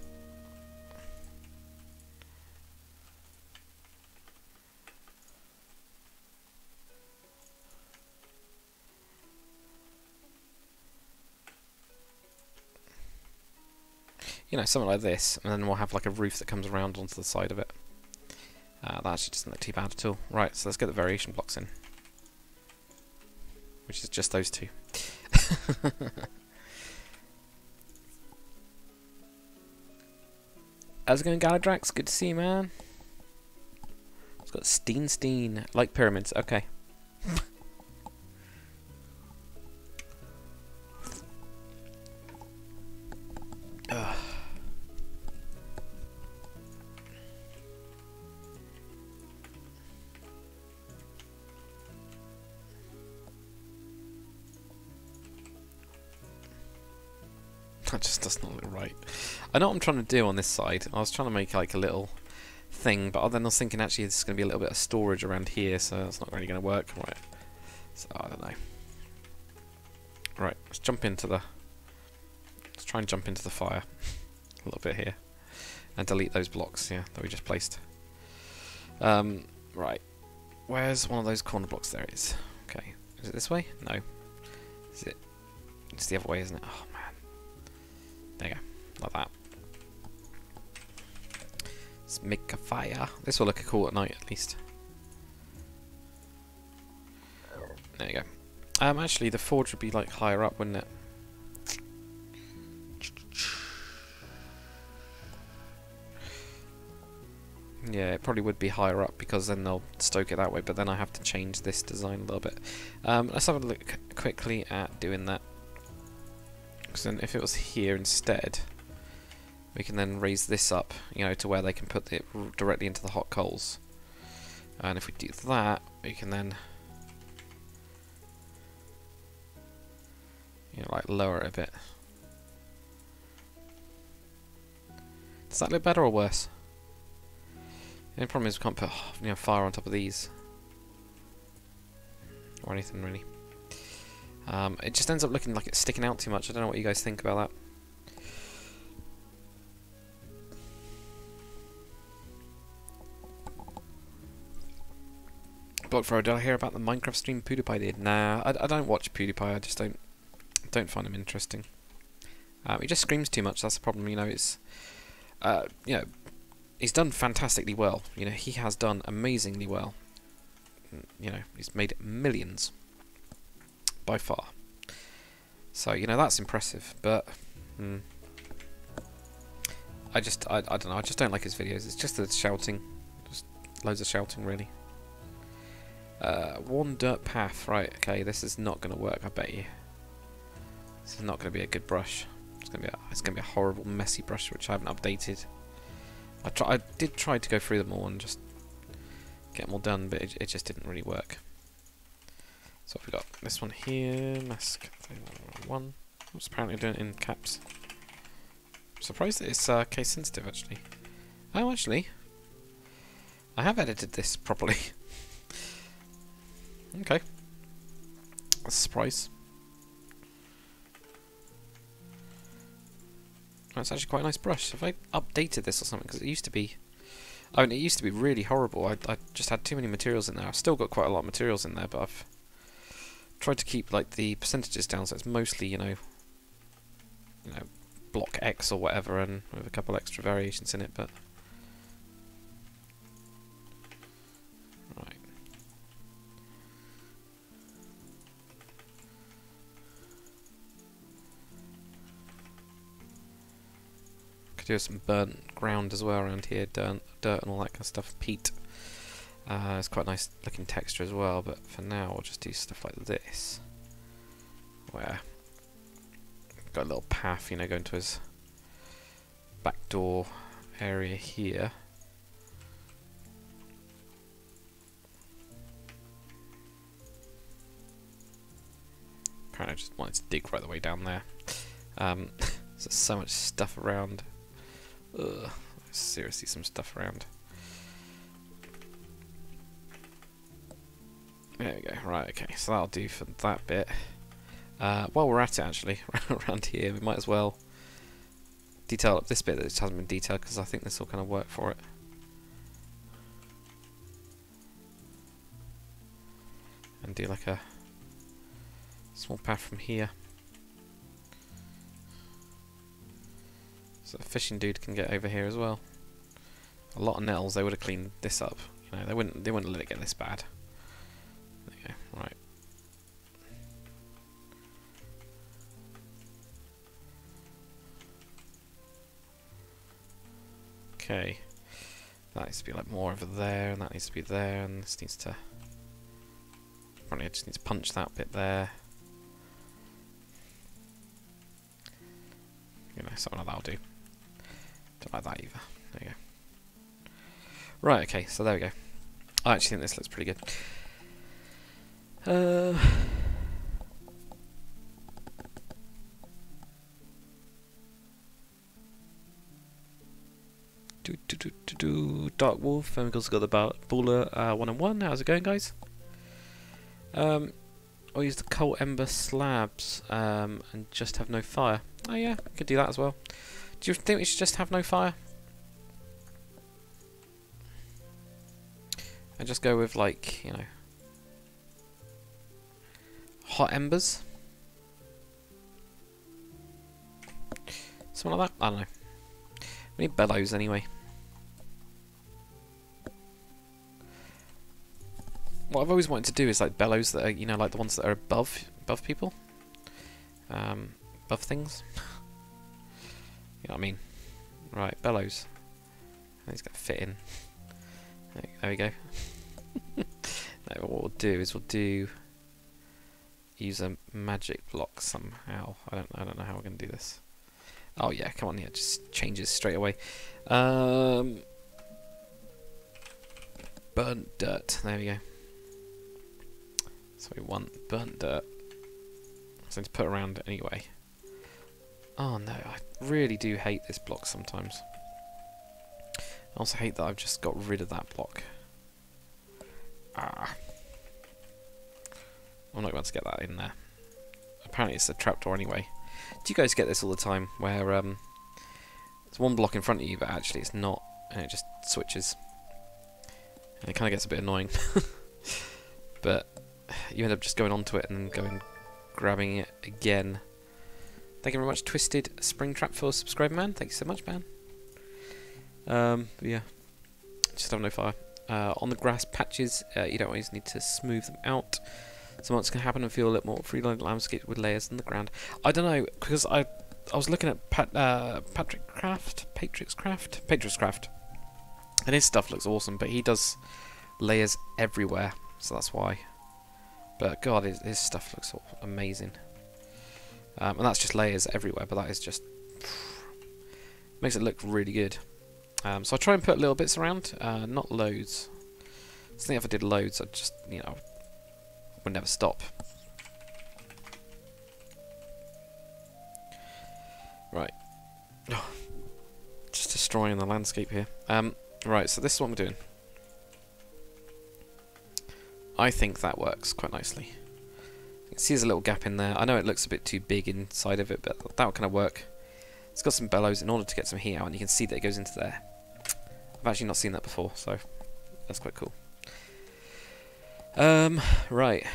something like this, and then we'll have like a roof that comes around onto the side of it. That actually doesn't look too bad at all. Right, so let's get the variation blocks in, which is just those two. How's it going, Galadrax? Good to see you, man. It's got Steen, like pyramids. Okay. That just does not look right. I know what I'm trying to do on this side. I was trying to make like a little thing, but then I was thinking actually there's going to be a little bit of storage around here, so that's not really going to work. Right. So I don't know. Right, let's try and jump into the fire a little bit here, and delete those blocks, that we just placed. Right, where's one of those corner blocks? There it is. Okay, is it this way? No. Is it? It's the other way, isn't it? Oh man. There you go, like that. Let's make a fire. This will look cool at night, at least. There you go. Actually, the forge would be like higher up, wouldn't it? Yeah, it probably would be higher up because then they'll stoke it that way. But then I have to change this design a little bit. Let's have a look quickly at doing that. Because then, if it was here instead, we can then raise this up, to where they can put it directly into the hot coals. And if we do that, we can then, like lower it a bit. Does that look better or worse? The only problem is we can't put, fire on top of these or anything really. It just ends up looking like it's sticking out too much. I don't know what you guys think about that. Blockthrower, did I hear about the Minecraft stream PewDiePie did? Nah, I don't watch PewDiePie. I just don't find him interesting. He just screams too much. That's the problem. It's he's done fantastically well. He has done amazingly well. He's made millions by far. So that's impressive. But I don't know. I just don't like his videos. It's just the shouting, just loads of shouting, really. One dirt path. Right. Okay. This is not going to work. I bet you. This is not going to be a good brush. It's going to be a horrible, messy brush which I haven't updated. I did try to go through them all and just get them all done, but it just didn't really work. So we've got this one here, mask 1. Oops, apparently doing it in caps. I'm surprised that it's case sensitive actually. Oh, actually, I have edited this properly. Okay, that's a surprise. That's actually quite a nice brush. Have I updated this or something? Because it used to be... I mean, it used to be really horrible. I just had too many materials in there. I've still got quite a lot of materials in there, but I've tried to keep like the percentages down, so it's mostly, you know, block X or whatever, and with a couple extra variations in it, but... Right. Could do some burnt ground as well around here, dirt and all that kind of stuff, peat. It's quite a nice looking texture as well, but for now we'll just do stuff like this, where got a little path, you know, going to his back door area here. Apparently I just wanted to dig right the way down there. There's so much stuff around. Ugh, seriously some stuff around. There we go, right, okay, so that'll do for that bit. While we're at it actually, around here, we might as well detail up this bit that hasn't been detailed, because I think this will kind of work for it. And do like a small path from here, so the fishing dude can get over here as well. A lot of nettles, they would have cleaned this up. You know, they wouldn't let it get this bad. There you go. Right. Okay. That needs to be like more over there, and that needs to be there, and this needs to... Probably I just need to punch that bit there. You know, something like that'll do. Don't like that either. There you go. Right, okay, so there we go. I actually think this looks pretty good. Dark Wolf, Femicle's got the Baller 1-on-1. How's it going, guys? I'll use the coal ember slabs and just have no fire. Oh yeah, I could do that as well. Do you think we should just have no fire? And just go with, like, you know, hot embers? Something like that? I don't know. We need bellows anyway. What I've always wanted to do is like bellows that are, you know, like the ones that are above people. Above things. You know what I mean? Right, bellows. I think it's going to fit in. There we go. No, what we'll do is use a magic block somehow. I don't know how we're going to do this. Oh yeah, come on, yeah, just changes straight away. Burnt dirt. There we go. So we want burnt dirt. Something to put around it anyway. Oh no, I really do hate this block sometimes. I also hate that I've just got rid of that block. Ah. I'm not going to get that in there. Apparently it's a trapdoor anyway. Do you guys get this all the time, where there's one block in front of you but actually it's not, and it just switches? And it kind of gets a bit annoying. But you end up just going onto it and then going grabbing it again. Thank you very much, Twisted Springtrap, for subscribing, man. Thank you so much, man. Yeah, just have no fire. On the grass patches, you don't always need to smooth them out. So what's going to happen and feel a little more freeline landscape with layers in the ground. I don't know, because I was looking at Patrick's Craft, and his stuff looks awesome, but he does layers everywhere, so that's why. But God, his stuff looks amazing. And that's just layers everywhere, but that is just makes it look really good. So I try and put little bits around, not loads. I think if I did loads, I'd just, you know, would never stop. Right. Oh, just destroying the landscape here. Right, so this is what we're doing. I think that works quite nicely. You can see there's a little gap in there. I know it looks a bit too big inside of it, but that will kind of work. It's got some bellows in order to get some heat out, and you can see that it goes into there. I've actually not seen that before, so that's quite cool. Right.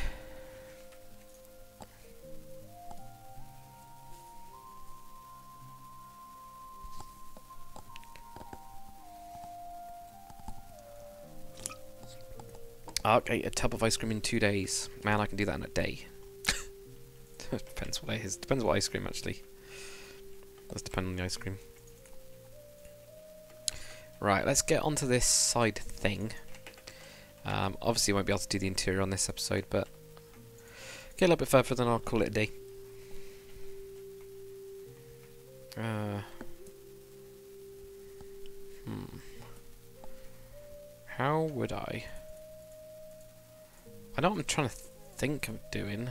Okay, a tub of ice cream in 2 days. Man, I can do that in a day. Depends what it is. Depends what ice cream, actually. Does depend on the ice cream. Right, let's get onto this side thing. Obviously, I won't be able to do the interior on this episode, but get a little bit further, then I'll call it a day. How would I? I know what I'm trying to think of doing.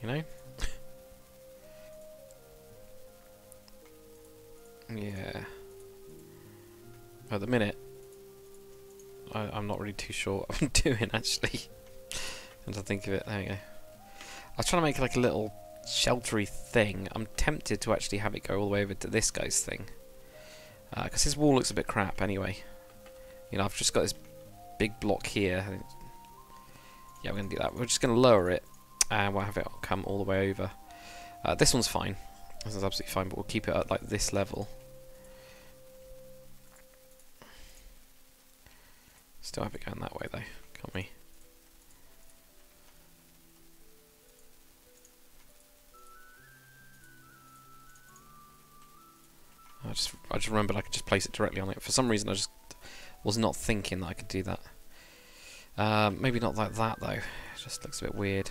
You know? Yeah. At the minute, I'm not really too sure what I'm doing, actually. Come to think of it, there we go. I was trying to make like a little sheltery thing. I'm tempted to actually have it go all the way over to this guy's thing. Because his wall looks a bit crap anyway. You know, I've just got this big block here. Yeah, we're going to do that. We're just going to lower it, and we'll have it come all the way over. This one's fine. This is absolutely fine, but we'll keep it at like this level. Still have it going that way though, can't we? I just remembered I could just place it directly on it. For some reason I just was not thinking that I could do that. Maybe not like that though. It just looks a bit weird.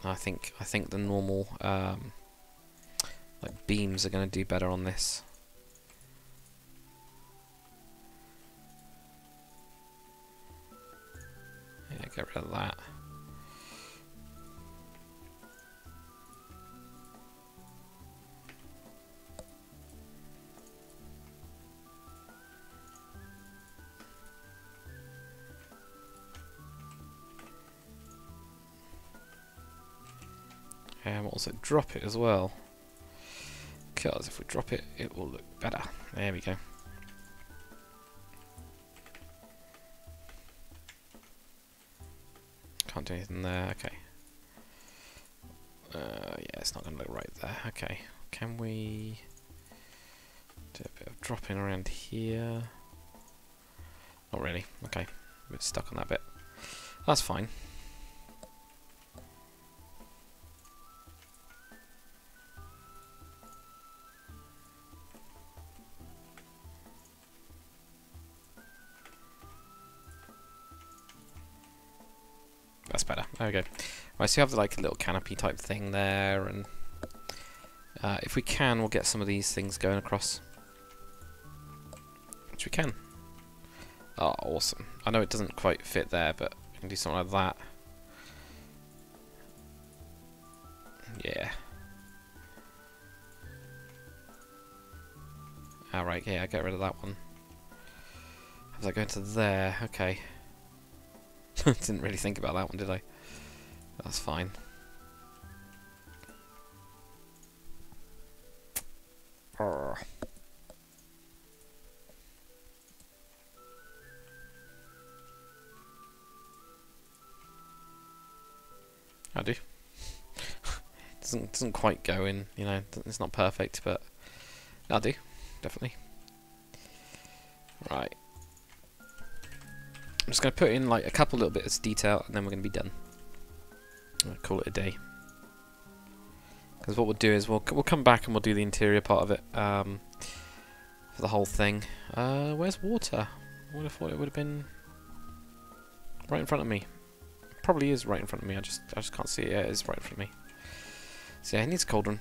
I think the normal like beams are going to do better on this. Yeah, get rid of that. And we'll also drop it as well, because if we drop it, it will look better. There we go. Can't do anything there. Okay. Yeah, it's not going to look right there. Okay. Can we do a bit of dropping around here? Not really. Okay. A bit stuck on that bit. That's fine. That's better. There we go. Right, so you have like a little canopy type thing there, and if we can, we'll get some of these things going across. Which we can. Oh, awesome. I know it doesn't quite fit there, but we can do something like that. Yeah. Alright, yeah, get rid of that one. How does that go into there? Okay. Didn't really think about that one, did I? That's fine. I do. doesn't quite go in, you know. It's not perfect, but I do, definitely. Right. I'm just going to put in like a couple little bits of detail, and then we're going to be done. I'll call it a day. Because what we'll do is we'll come back and we'll do the interior part of it for the whole thing. Where's water? I would have thought it would have been right in front of me. It probably is right in front of me. I just can't see it. Yeah, it is right in front of me. So yeah, it needs a cauldron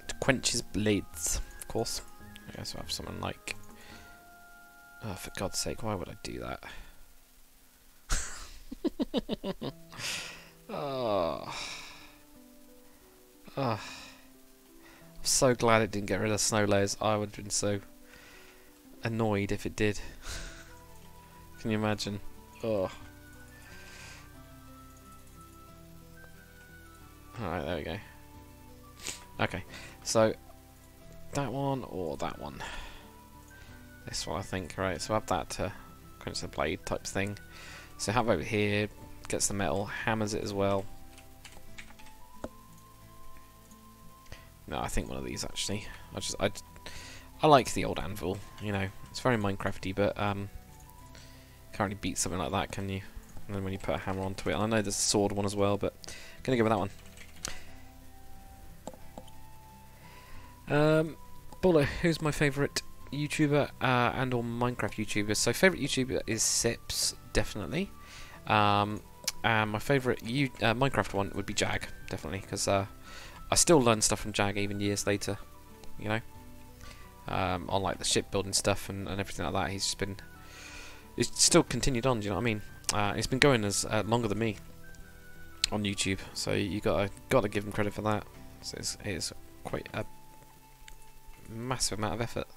to quench his blades, of course. I guess I'll have something like... Oh, for God's sake, why would I do that? Oh. Oh. I'm so glad it didn't get rid of snow layers. I would have been so annoyed if it did. Can you imagine? Oh. Alright, there we go. Okay, so that one or that one? This one, I think. Right, so add that to quench the blade type thing. So have over here, gets the metal, hammers it as well. No, I think one of these actually. I like the old anvil. You know, it's very Minecrafty, but can't really beat something like that, can you? And then when you put a hammer onto it, and I know there's a sword one as well, but I'm gonna go with that one. Bolo, who's my favourite YouTuber and or Minecraft YouTuber? So favourite YouTuber is Sips, definitely. And my favourite Minecraft one would be Jag, definitely, because I still learn stuff from Jag even years later, you know, on like the shipbuilding stuff and everything like that. He's still continued on. Do you know what I mean? He's been going as longer than me on YouTube, so you gotta give him credit for that. So it is quite a massive amount of effort.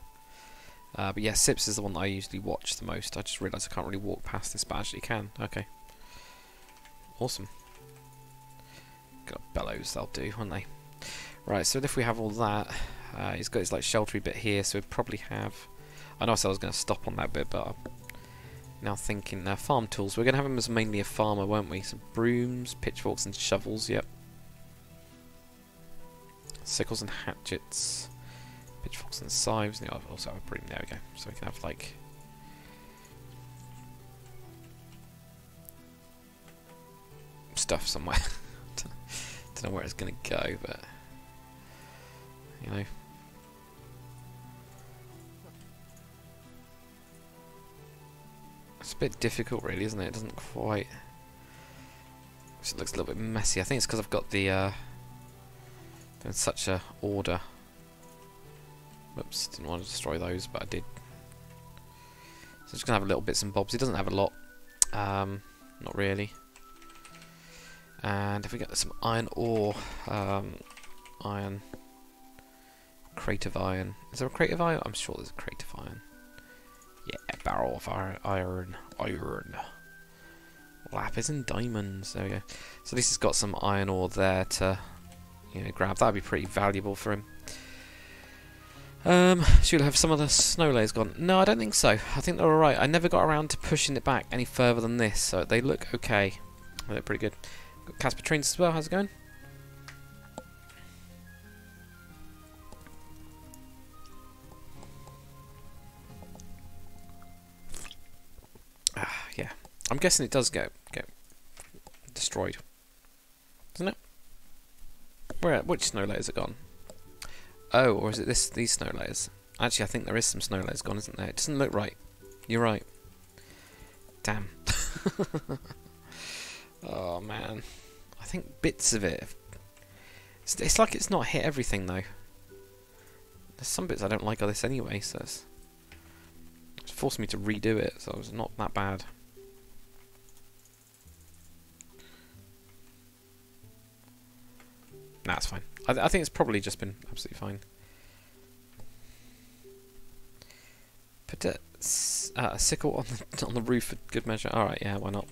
But yeah, Sips is the one that I usually watch the most. I just realised I can't really walk past this, but I actually can. Okay. Awesome. Got bellows, they'll do, won't they? Right, so if we have all that, he's got his like sheltery bit here, so we'd probably have... I know I said I was going to stop on that bit, but I'm now thinking farm tools. We're going to have him as mainly a farmer, won't we? So brooms, pitchforks and shovels, yep. Sickles and hatchets. Pitchforks and scythes. And I'll also have a broom. There we go. So we can have like stuff somewhere. Don't know where it's gonna go, but you know. It's a bit difficult, really, isn't it? It doesn't quite. It looks a little bit messy. I think it's because I've got the in such a order. Oops, didn't want to destroy those, but I did. So just gonna have little bits and bobs. He doesn't have a lot, not really. And if we get some iron ore, iron, crate of iron. Is there a crate of iron? I'm sure there's a crate of iron. Yeah, barrel of iron. Lapis and diamonds. There we go. So this has got some iron ore there to, you know, grab. That'd be pretty valuable for him. Should have some of the snow layers gone? No, I don't think so. I think they're alright. I never got around to pushing it back any further than this, so they look okay. They look pretty good. Got Casper trains as well. How's it going? Yeah. I'm guessing it does get destroyed, doesn't it? Which snow layers are gone? Oh, or is it these snow layers? Actually, I think there is some snow layers gone, isn't there? It doesn't look right. You're right. Damn. Oh man, I think bits of it. It's like it's not hit everything though. There's some bits I don't like of this anyway, so it's forced me to redo it. So it's not that bad. Nah, it's fine. I think it's probably just been absolutely fine. Put a sickle on the roof for good measure. All right, yeah, why not?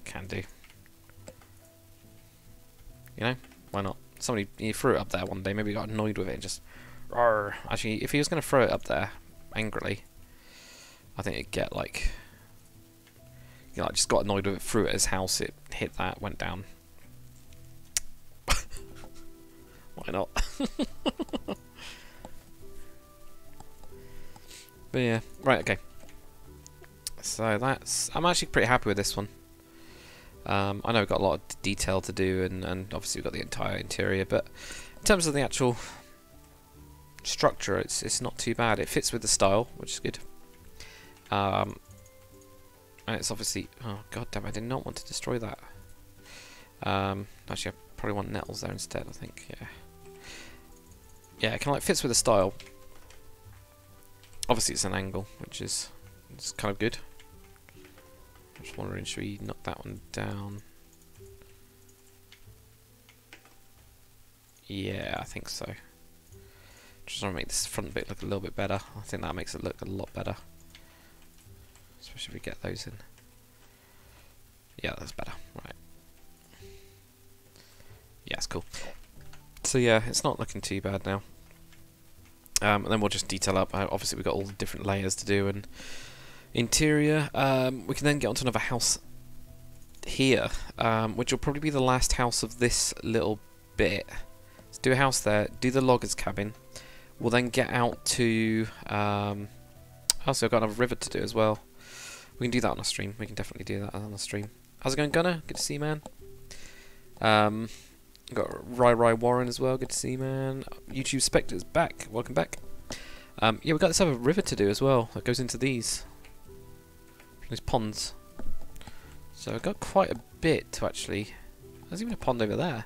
Can do. You know, why not? Somebody he threw it up there one day. Maybe got annoyed with it and just. Rawr. Actually, if he was going to throw it up there angrily, I think it'd get like. You know, just got annoyed with it, threw it at his house. It hit that, went down. Why not? But yeah, right, okay. So that's... I'm actually pretty happy with this one. I know we've got a lot of detail to do, and obviously we've got the entire interior, but in terms of the actual structure, it's not too bad. It fits with the style, which is good. And it's obviously... Oh, god damn, I did not want to destroy that. Actually, I probably want nettles there instead, I think, yeah. yeah, it kind of like fits with the style. Obviously it's an angle, which is it's kind of good. I'm just wondering, should we knock that one down? Yeah, I think so. Just want to make this front bit look a little bit better. I think that makes it look a lot better. Especially if we get those in. Yeah, that's better. Right. Yeah, it's cool. So yeah, it's not looking too bad now. And then we'll just detail up. Obviously we've got all the different layers to do, and interior. We can then get onto another house here, which will probably be the last house of this little bit. Let's do a house there, do the logger's cabin. We'll then get out to... also, I've got another river to do as well. We can do that on a stream. We can definitely do that on a stream. How's it going, Gunner? Good to see you, man. Got Rai Warren as well. Good to see you, man. YouTube Spectre's back. Welcome back. Yeah, we've got this other river to do as well. That goes into these ponds. So I've got quite a bit to actually... There's even a pond over there.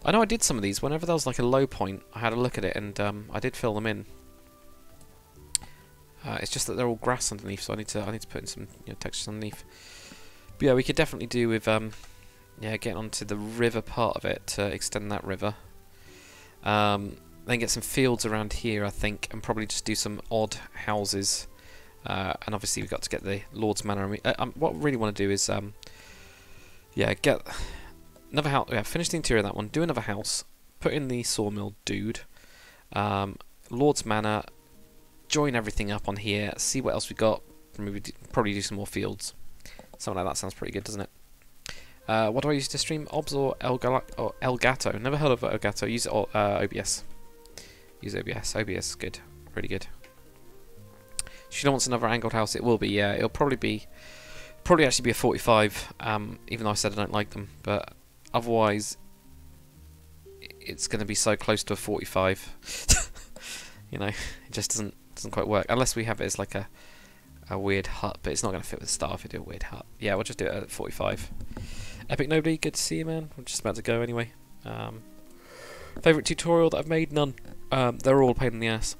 I know I did some of these. Whenever there was like a low point, I had a look at it, and I did fill them in. It's just that they're all grass underneath, so I need to put in some textures underneath. But yeah, we could definitely do with yeah, getting onto the river part of it to extend that river. Then get some fields around here, I think, and probably just do some odd houses. And obviously we've got to get the Lord's Manor. What I really want to do is yeah, get another house. Yeah, finish the interior of that one. Do another house. Put in the sawmill, dude. Lord's Manor. Join everything up on here. See what else we got. Maybe probably do some more fields. Something like that sounds pretty good, doesn't it? What do I use to stream? OBS or Elgato? Never heard of Elgato. Use OBS. Use OBS. OBS is good. Really good. She wants another angled house. It will be. Yeah, it'll probably actually be a 45. Even though I said I don't like them, but otherwise, it's going to be so close to a 45. It just doesn't quite work unless we have it as like a weird hut. But it's not going to fit with the star if we do a weird hut. Yeah, we'll just do it at 45. Epic Nobody, good to see you, man. I'm just about to go anyway. Favorite tutorial that I've made? None. They're all a pain in the ass.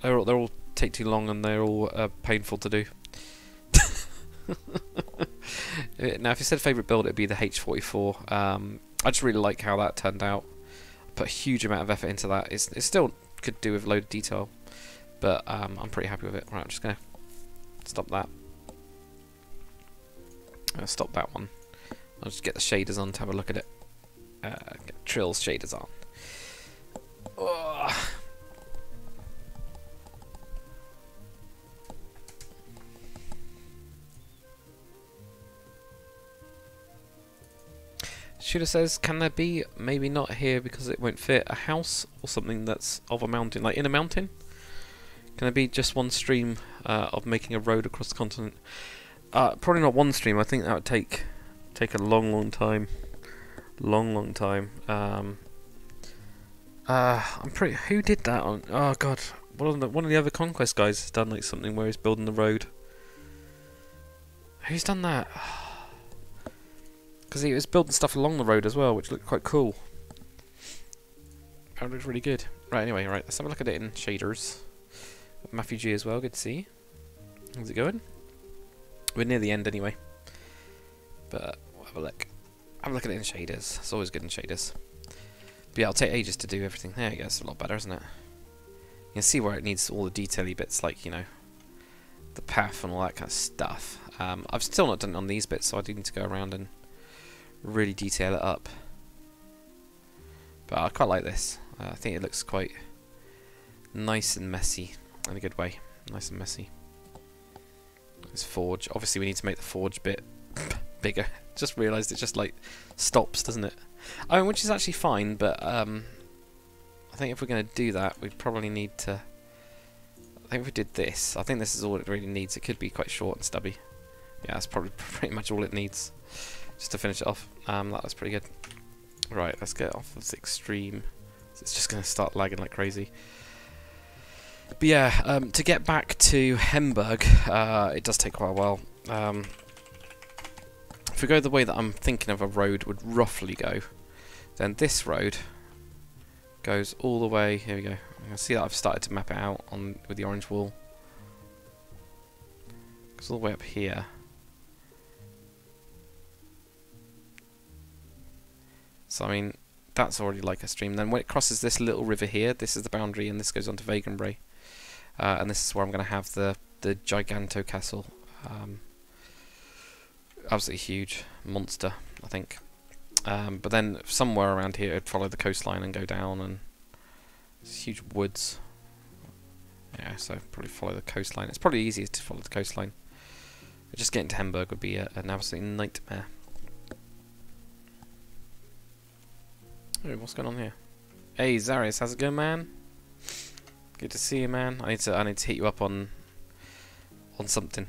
They're all take too long, and they're all painful to do. Now, if you said favourite build, it'd be the H44. I just really like how that turned out. Put a huge amount of effort into that. It still could do with a load of detail, but I'm pretty happy with it. Right, I'm just going to stop that. Stop that one. I'll just get the shaders on to have a look at it. Get Tril's shaders on. Ugh. Shooter says, can there be, maybe not here because it won't fit, a house or something that's of a mountain, like in a mountain? Can there be just one stream of making a road across the continent? Probably not one stream. I think that would take a long time. Long time. I'm pretty. Who did that on? Oh god, one of the other Conquest guys has done like something where he's building the road. Who's done that? Because he was building stuff along the road as well, which looked quite cool. That looked really good. Right, anyway, right, let's have a look at it in shaders. Matthew G as well, good to see you. How's it going? We're near the end anyway. But we'll have a look. Have a look at it in shaders. It's always good in shaders. But yeah, it'll take ages to do everything. There you go, it's a lot better, isn't it? You can see where it needs all the detail-y bits, like, the path and all that kind of stuff. I've still not done it on these bits, so I do need to go around and really detail it up. But I quite like this. I think it looks quite nice and messy in a good way. Nice and messy. This forge. Obviously we need to make the forge bit bigger. Just realised it just like stops, doesn't it? I mean, which is actually fine, but I think if we're going to do that, we probably need to... I think if we did this, I think this is all it really needs. It could be quite short and stubby. Yeah, that's probably pretty much all it needs. Just to finish it off. That was pretty good. Right, let's get off of this extreme. It's just going to start lagging like crazy. But yeah, to get back to Hemberg, it does take quite a while. If we go the way that I'm thinking of a road would roughly go, then this road Goes all the way. Here we go. You can see that I've started to map it out on with the orange wool. Goes all the way up here. So I mean, that's already like a stream. Then when it crosses this little river here, this is the boundary, and this goes on to Vaganbray. And this is where I'm going to have the Giganto Castle. Absolutely huge monster, I think. But then somewhere around here it'd follow the coastline and go down, and it's huge woods. Yeah, so probably follow the coastline. It's probably easiest to follow the coastline. Just getting to Hamburg would be an absolute nightmare. Oh, what's going on here? Hey Zarius, how's it going, man? Good to see you, man. I need to hit you up on something.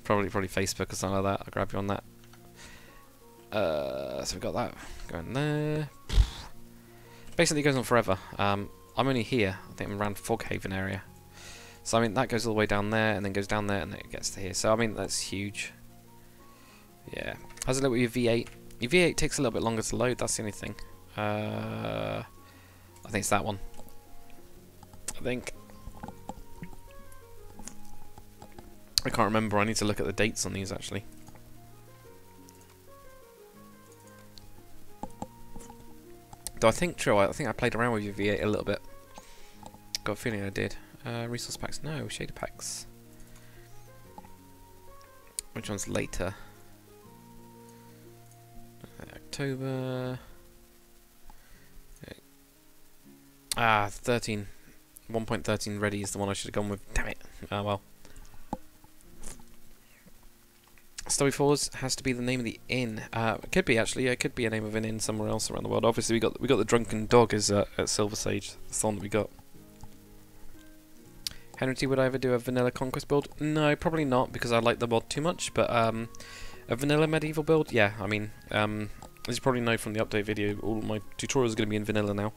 probably Facebook or something like that. I'll grab you on that. So we've got that going there. Basically, it goes on forever. I'm only here. I think I'm around Foghaven area. So I mean, that goes all the way down there, and then goes down there, and then it gets to here. So I mean, that's huge. Yeah. How's it look with your V8? Your V8 takes a little bit longer to load. That's the only thing. I think it's that one. I think. I can't remember. I need to look at the dates on these actually. Though I think, true, I think I played around with your V8 a little bit. Got a feeling I did. Resource packs, no. Shader packs. Which one's later? October. 13. 1.13 ready is the one I should have gone with. Damn it. Ah, well. Story Falls has to be the name of the inn. It could be actually. Yeah, it could be a name of an inn somewhere else around the world. Obviously, we got the Drunken Dog is at Silversage. That's the one that we got. Henry, would I ever do a vanilla Conquest build? No, probably not, because I like the mod too much. But a vanilla medieval build, yeah. I mean, as you probably know from the update video, all my tutorials are going to be in vanilla now.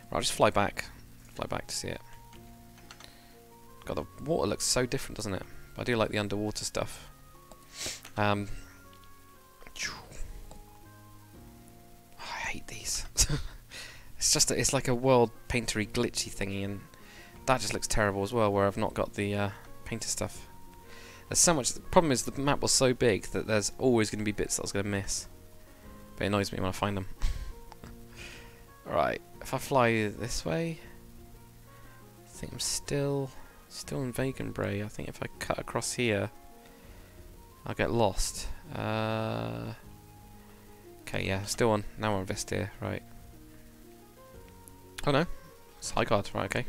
Right, I'll just fly back to see it. God, the water looks so different, doesn't it? But I do like the underwater stuff. I hate these. It's like a world paintery glitchy thingy, and that just looks terrible as well, where I've not got the painter stuff. There's so much. The problem is the map was so big that there's always going to be bits that I was going to miss. But it annoys me when I find them. Alright, if I fly this way, I think I'm still in Vaganbray. I think if I cut across here, I'll get lost. Okay, yeah, still on. Now we're on Vestir, right. Oh no, it's Highguard, right, okay.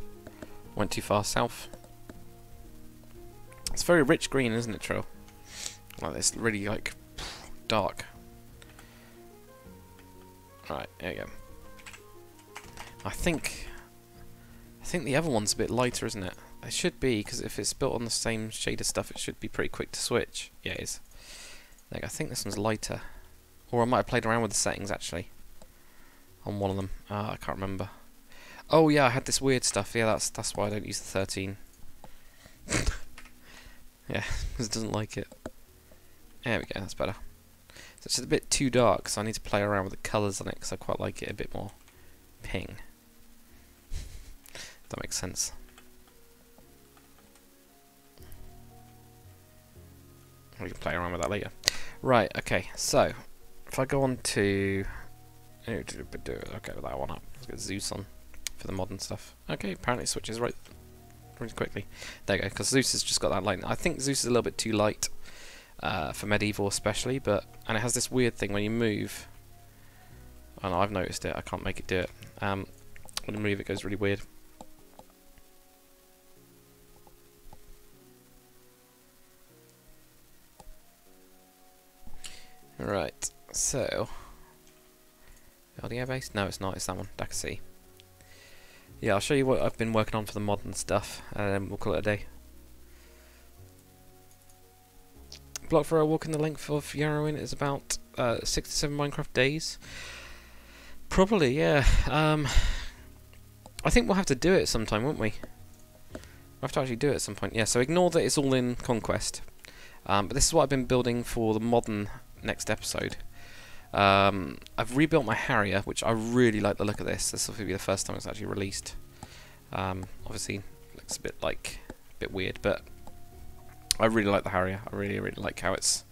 Went too far south. It's very rich green, isn't it, Trill? Like this, really like dark. Right, there you go. I think the other one's a bit lighter, isn't it? It should be, because if it's built on the same shader stuff, it should be pretty quick to switch. Yeah, it is. Like, I think this one's lighter. Or I might have played around with the settings, actually. On one of them. I can't remember. Oh, yeah, I had this weird stuff. Yeah, that's why I don't use the 13. Yeah, because it doesn't like it. There we go, that's better. So it's a bit too dark, so I need to play around with the colours on it, because I quite like it a bit more ping. If that makes sense. We can play around with that later. Right, okay, so if I go on to... Okay, with that one up. Let's get Zeus on for the modern stuff. Okay, apparently it switches right really quickly. There you go, because Zeus has just got that light. I think Zeus is a little bit too light for medieval especially, and it has this weird thing when you move. I know, I've noticed it, I can't make it do it. When you move it goes really weird. Right, so LDA base? No, it's not, it's that one, Dakasi. Yeah, I'll show you what I've been working on for the modern stuff, and then we'll call it a day. Block for a walk in the length of Yarowyn is about 6 to 7 Minecraft days. Probably, yeah. I think we'll have to do it sometime, won't we? We'll have to actually do it at some point. Yeah, so ignore that it's all in Conquest. But this is what I've been building for the modern next episode. I've rebuilt my Harrier, which I really like the look of this. This will be the first time it's actually released. Obviously, looks a bit weird, but I really like the Harrier. I really like how it's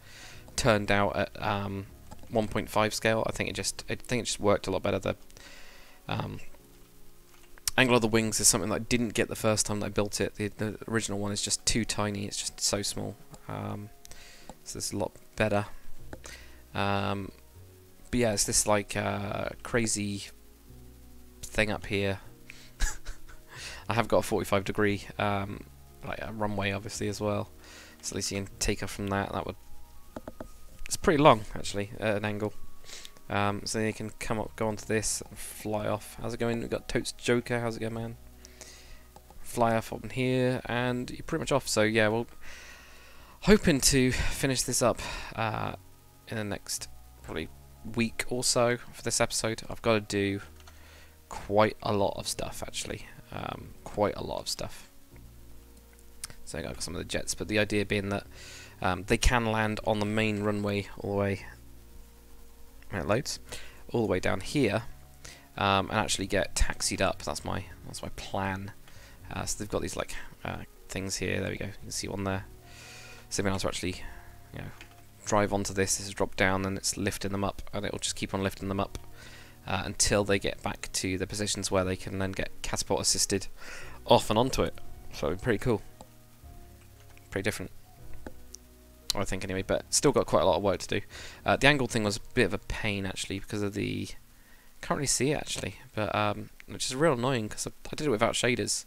turned out at 1.5 scale. I think it just worked a lot better. The angle of the wings is something that I didn't get the first time that I built it. The original one is just too tiny. It's just so small. So it's a lot better. But yeah, it's this like crazy thing up here. I have got a 45-degree like a runway, obviously, as well. So at least you can take off from that. It's pretty long, actually, at an angle. So then you can come up, go onto this, and fly off. How's it going? We've got Totes Joker. How's it going, man? Fly off on here, and you're pretty much off. So yeah, we're hoping to finish this up in the next probably week or so for this episode. I've got to do quite a lot of stuff, actually. Quite a lot of stuff. So I got some of the jets, but the idea being that they can land on the main runway all the way. It loads all the way down here, and actually get taxied up. That's my plan. So they've got these like things here. There we go. You can see one there. So being able to actually, drive onto this. This is drop down, and it's lifting them up, and it'll just keep on lifting them up until they get back to the positions where they can then get catapult assisted off and onto it. So pretty cool. Pretty different, I think, anyway, but still got quite a lot of work to do. The angled thing was a bit of a pain, actually, because of the... Can't really see it, actually, but which is real annoying, because I did it without shaders.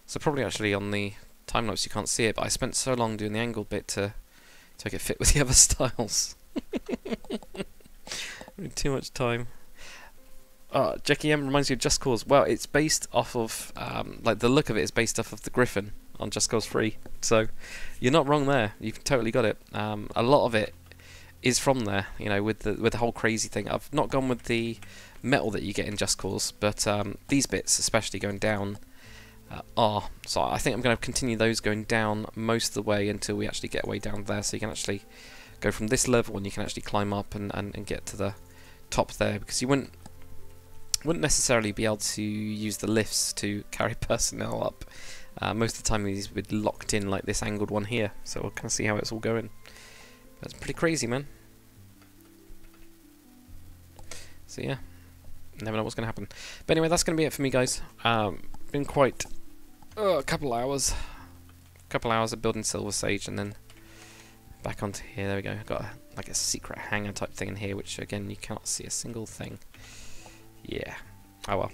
So probably, actually, on the time-lapse you can't see it, but I spent so long doing the angled bit to make it fit with the other styles. Too much time. Jackie M reminds me of Just Cause. Well, it's based off of... like, the look of it is based off of the Griffin on Just Cause 3, so you're not wrong there. You've totally got it. A lot of it is from there, with the whole crazy thing. I've not gone with the metal that you get in Just Cause, but these bits, especially going down, are. So I think I'm going to continue those going down most of the way until we actually get way down there, so you can actually go from this level and you can actually climb up and get to the top there, because you wouldn't necessarily be able to use the lifts to carry personnel up. Most of the time these would be locked in like this angled one here, so we'll kind of see how it's all going. That's pretty crazy, man. So yeah, never know what's going to happen. But anyway, that's going to be it for me, guys. Been quite a couple hours of building Silversage, and then back onto here. There we go. I've got like a secret hangar type thing in here, which again you cannot see a single thing. Yeah. Oh well.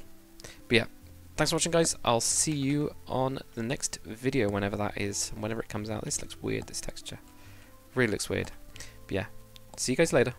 But yeah. Thanks for watching, guys. I'll see you on the next video, whenever that is, whenever it comes out. This looks weird, this texture. Really looks weird. But yeah, see you guys later.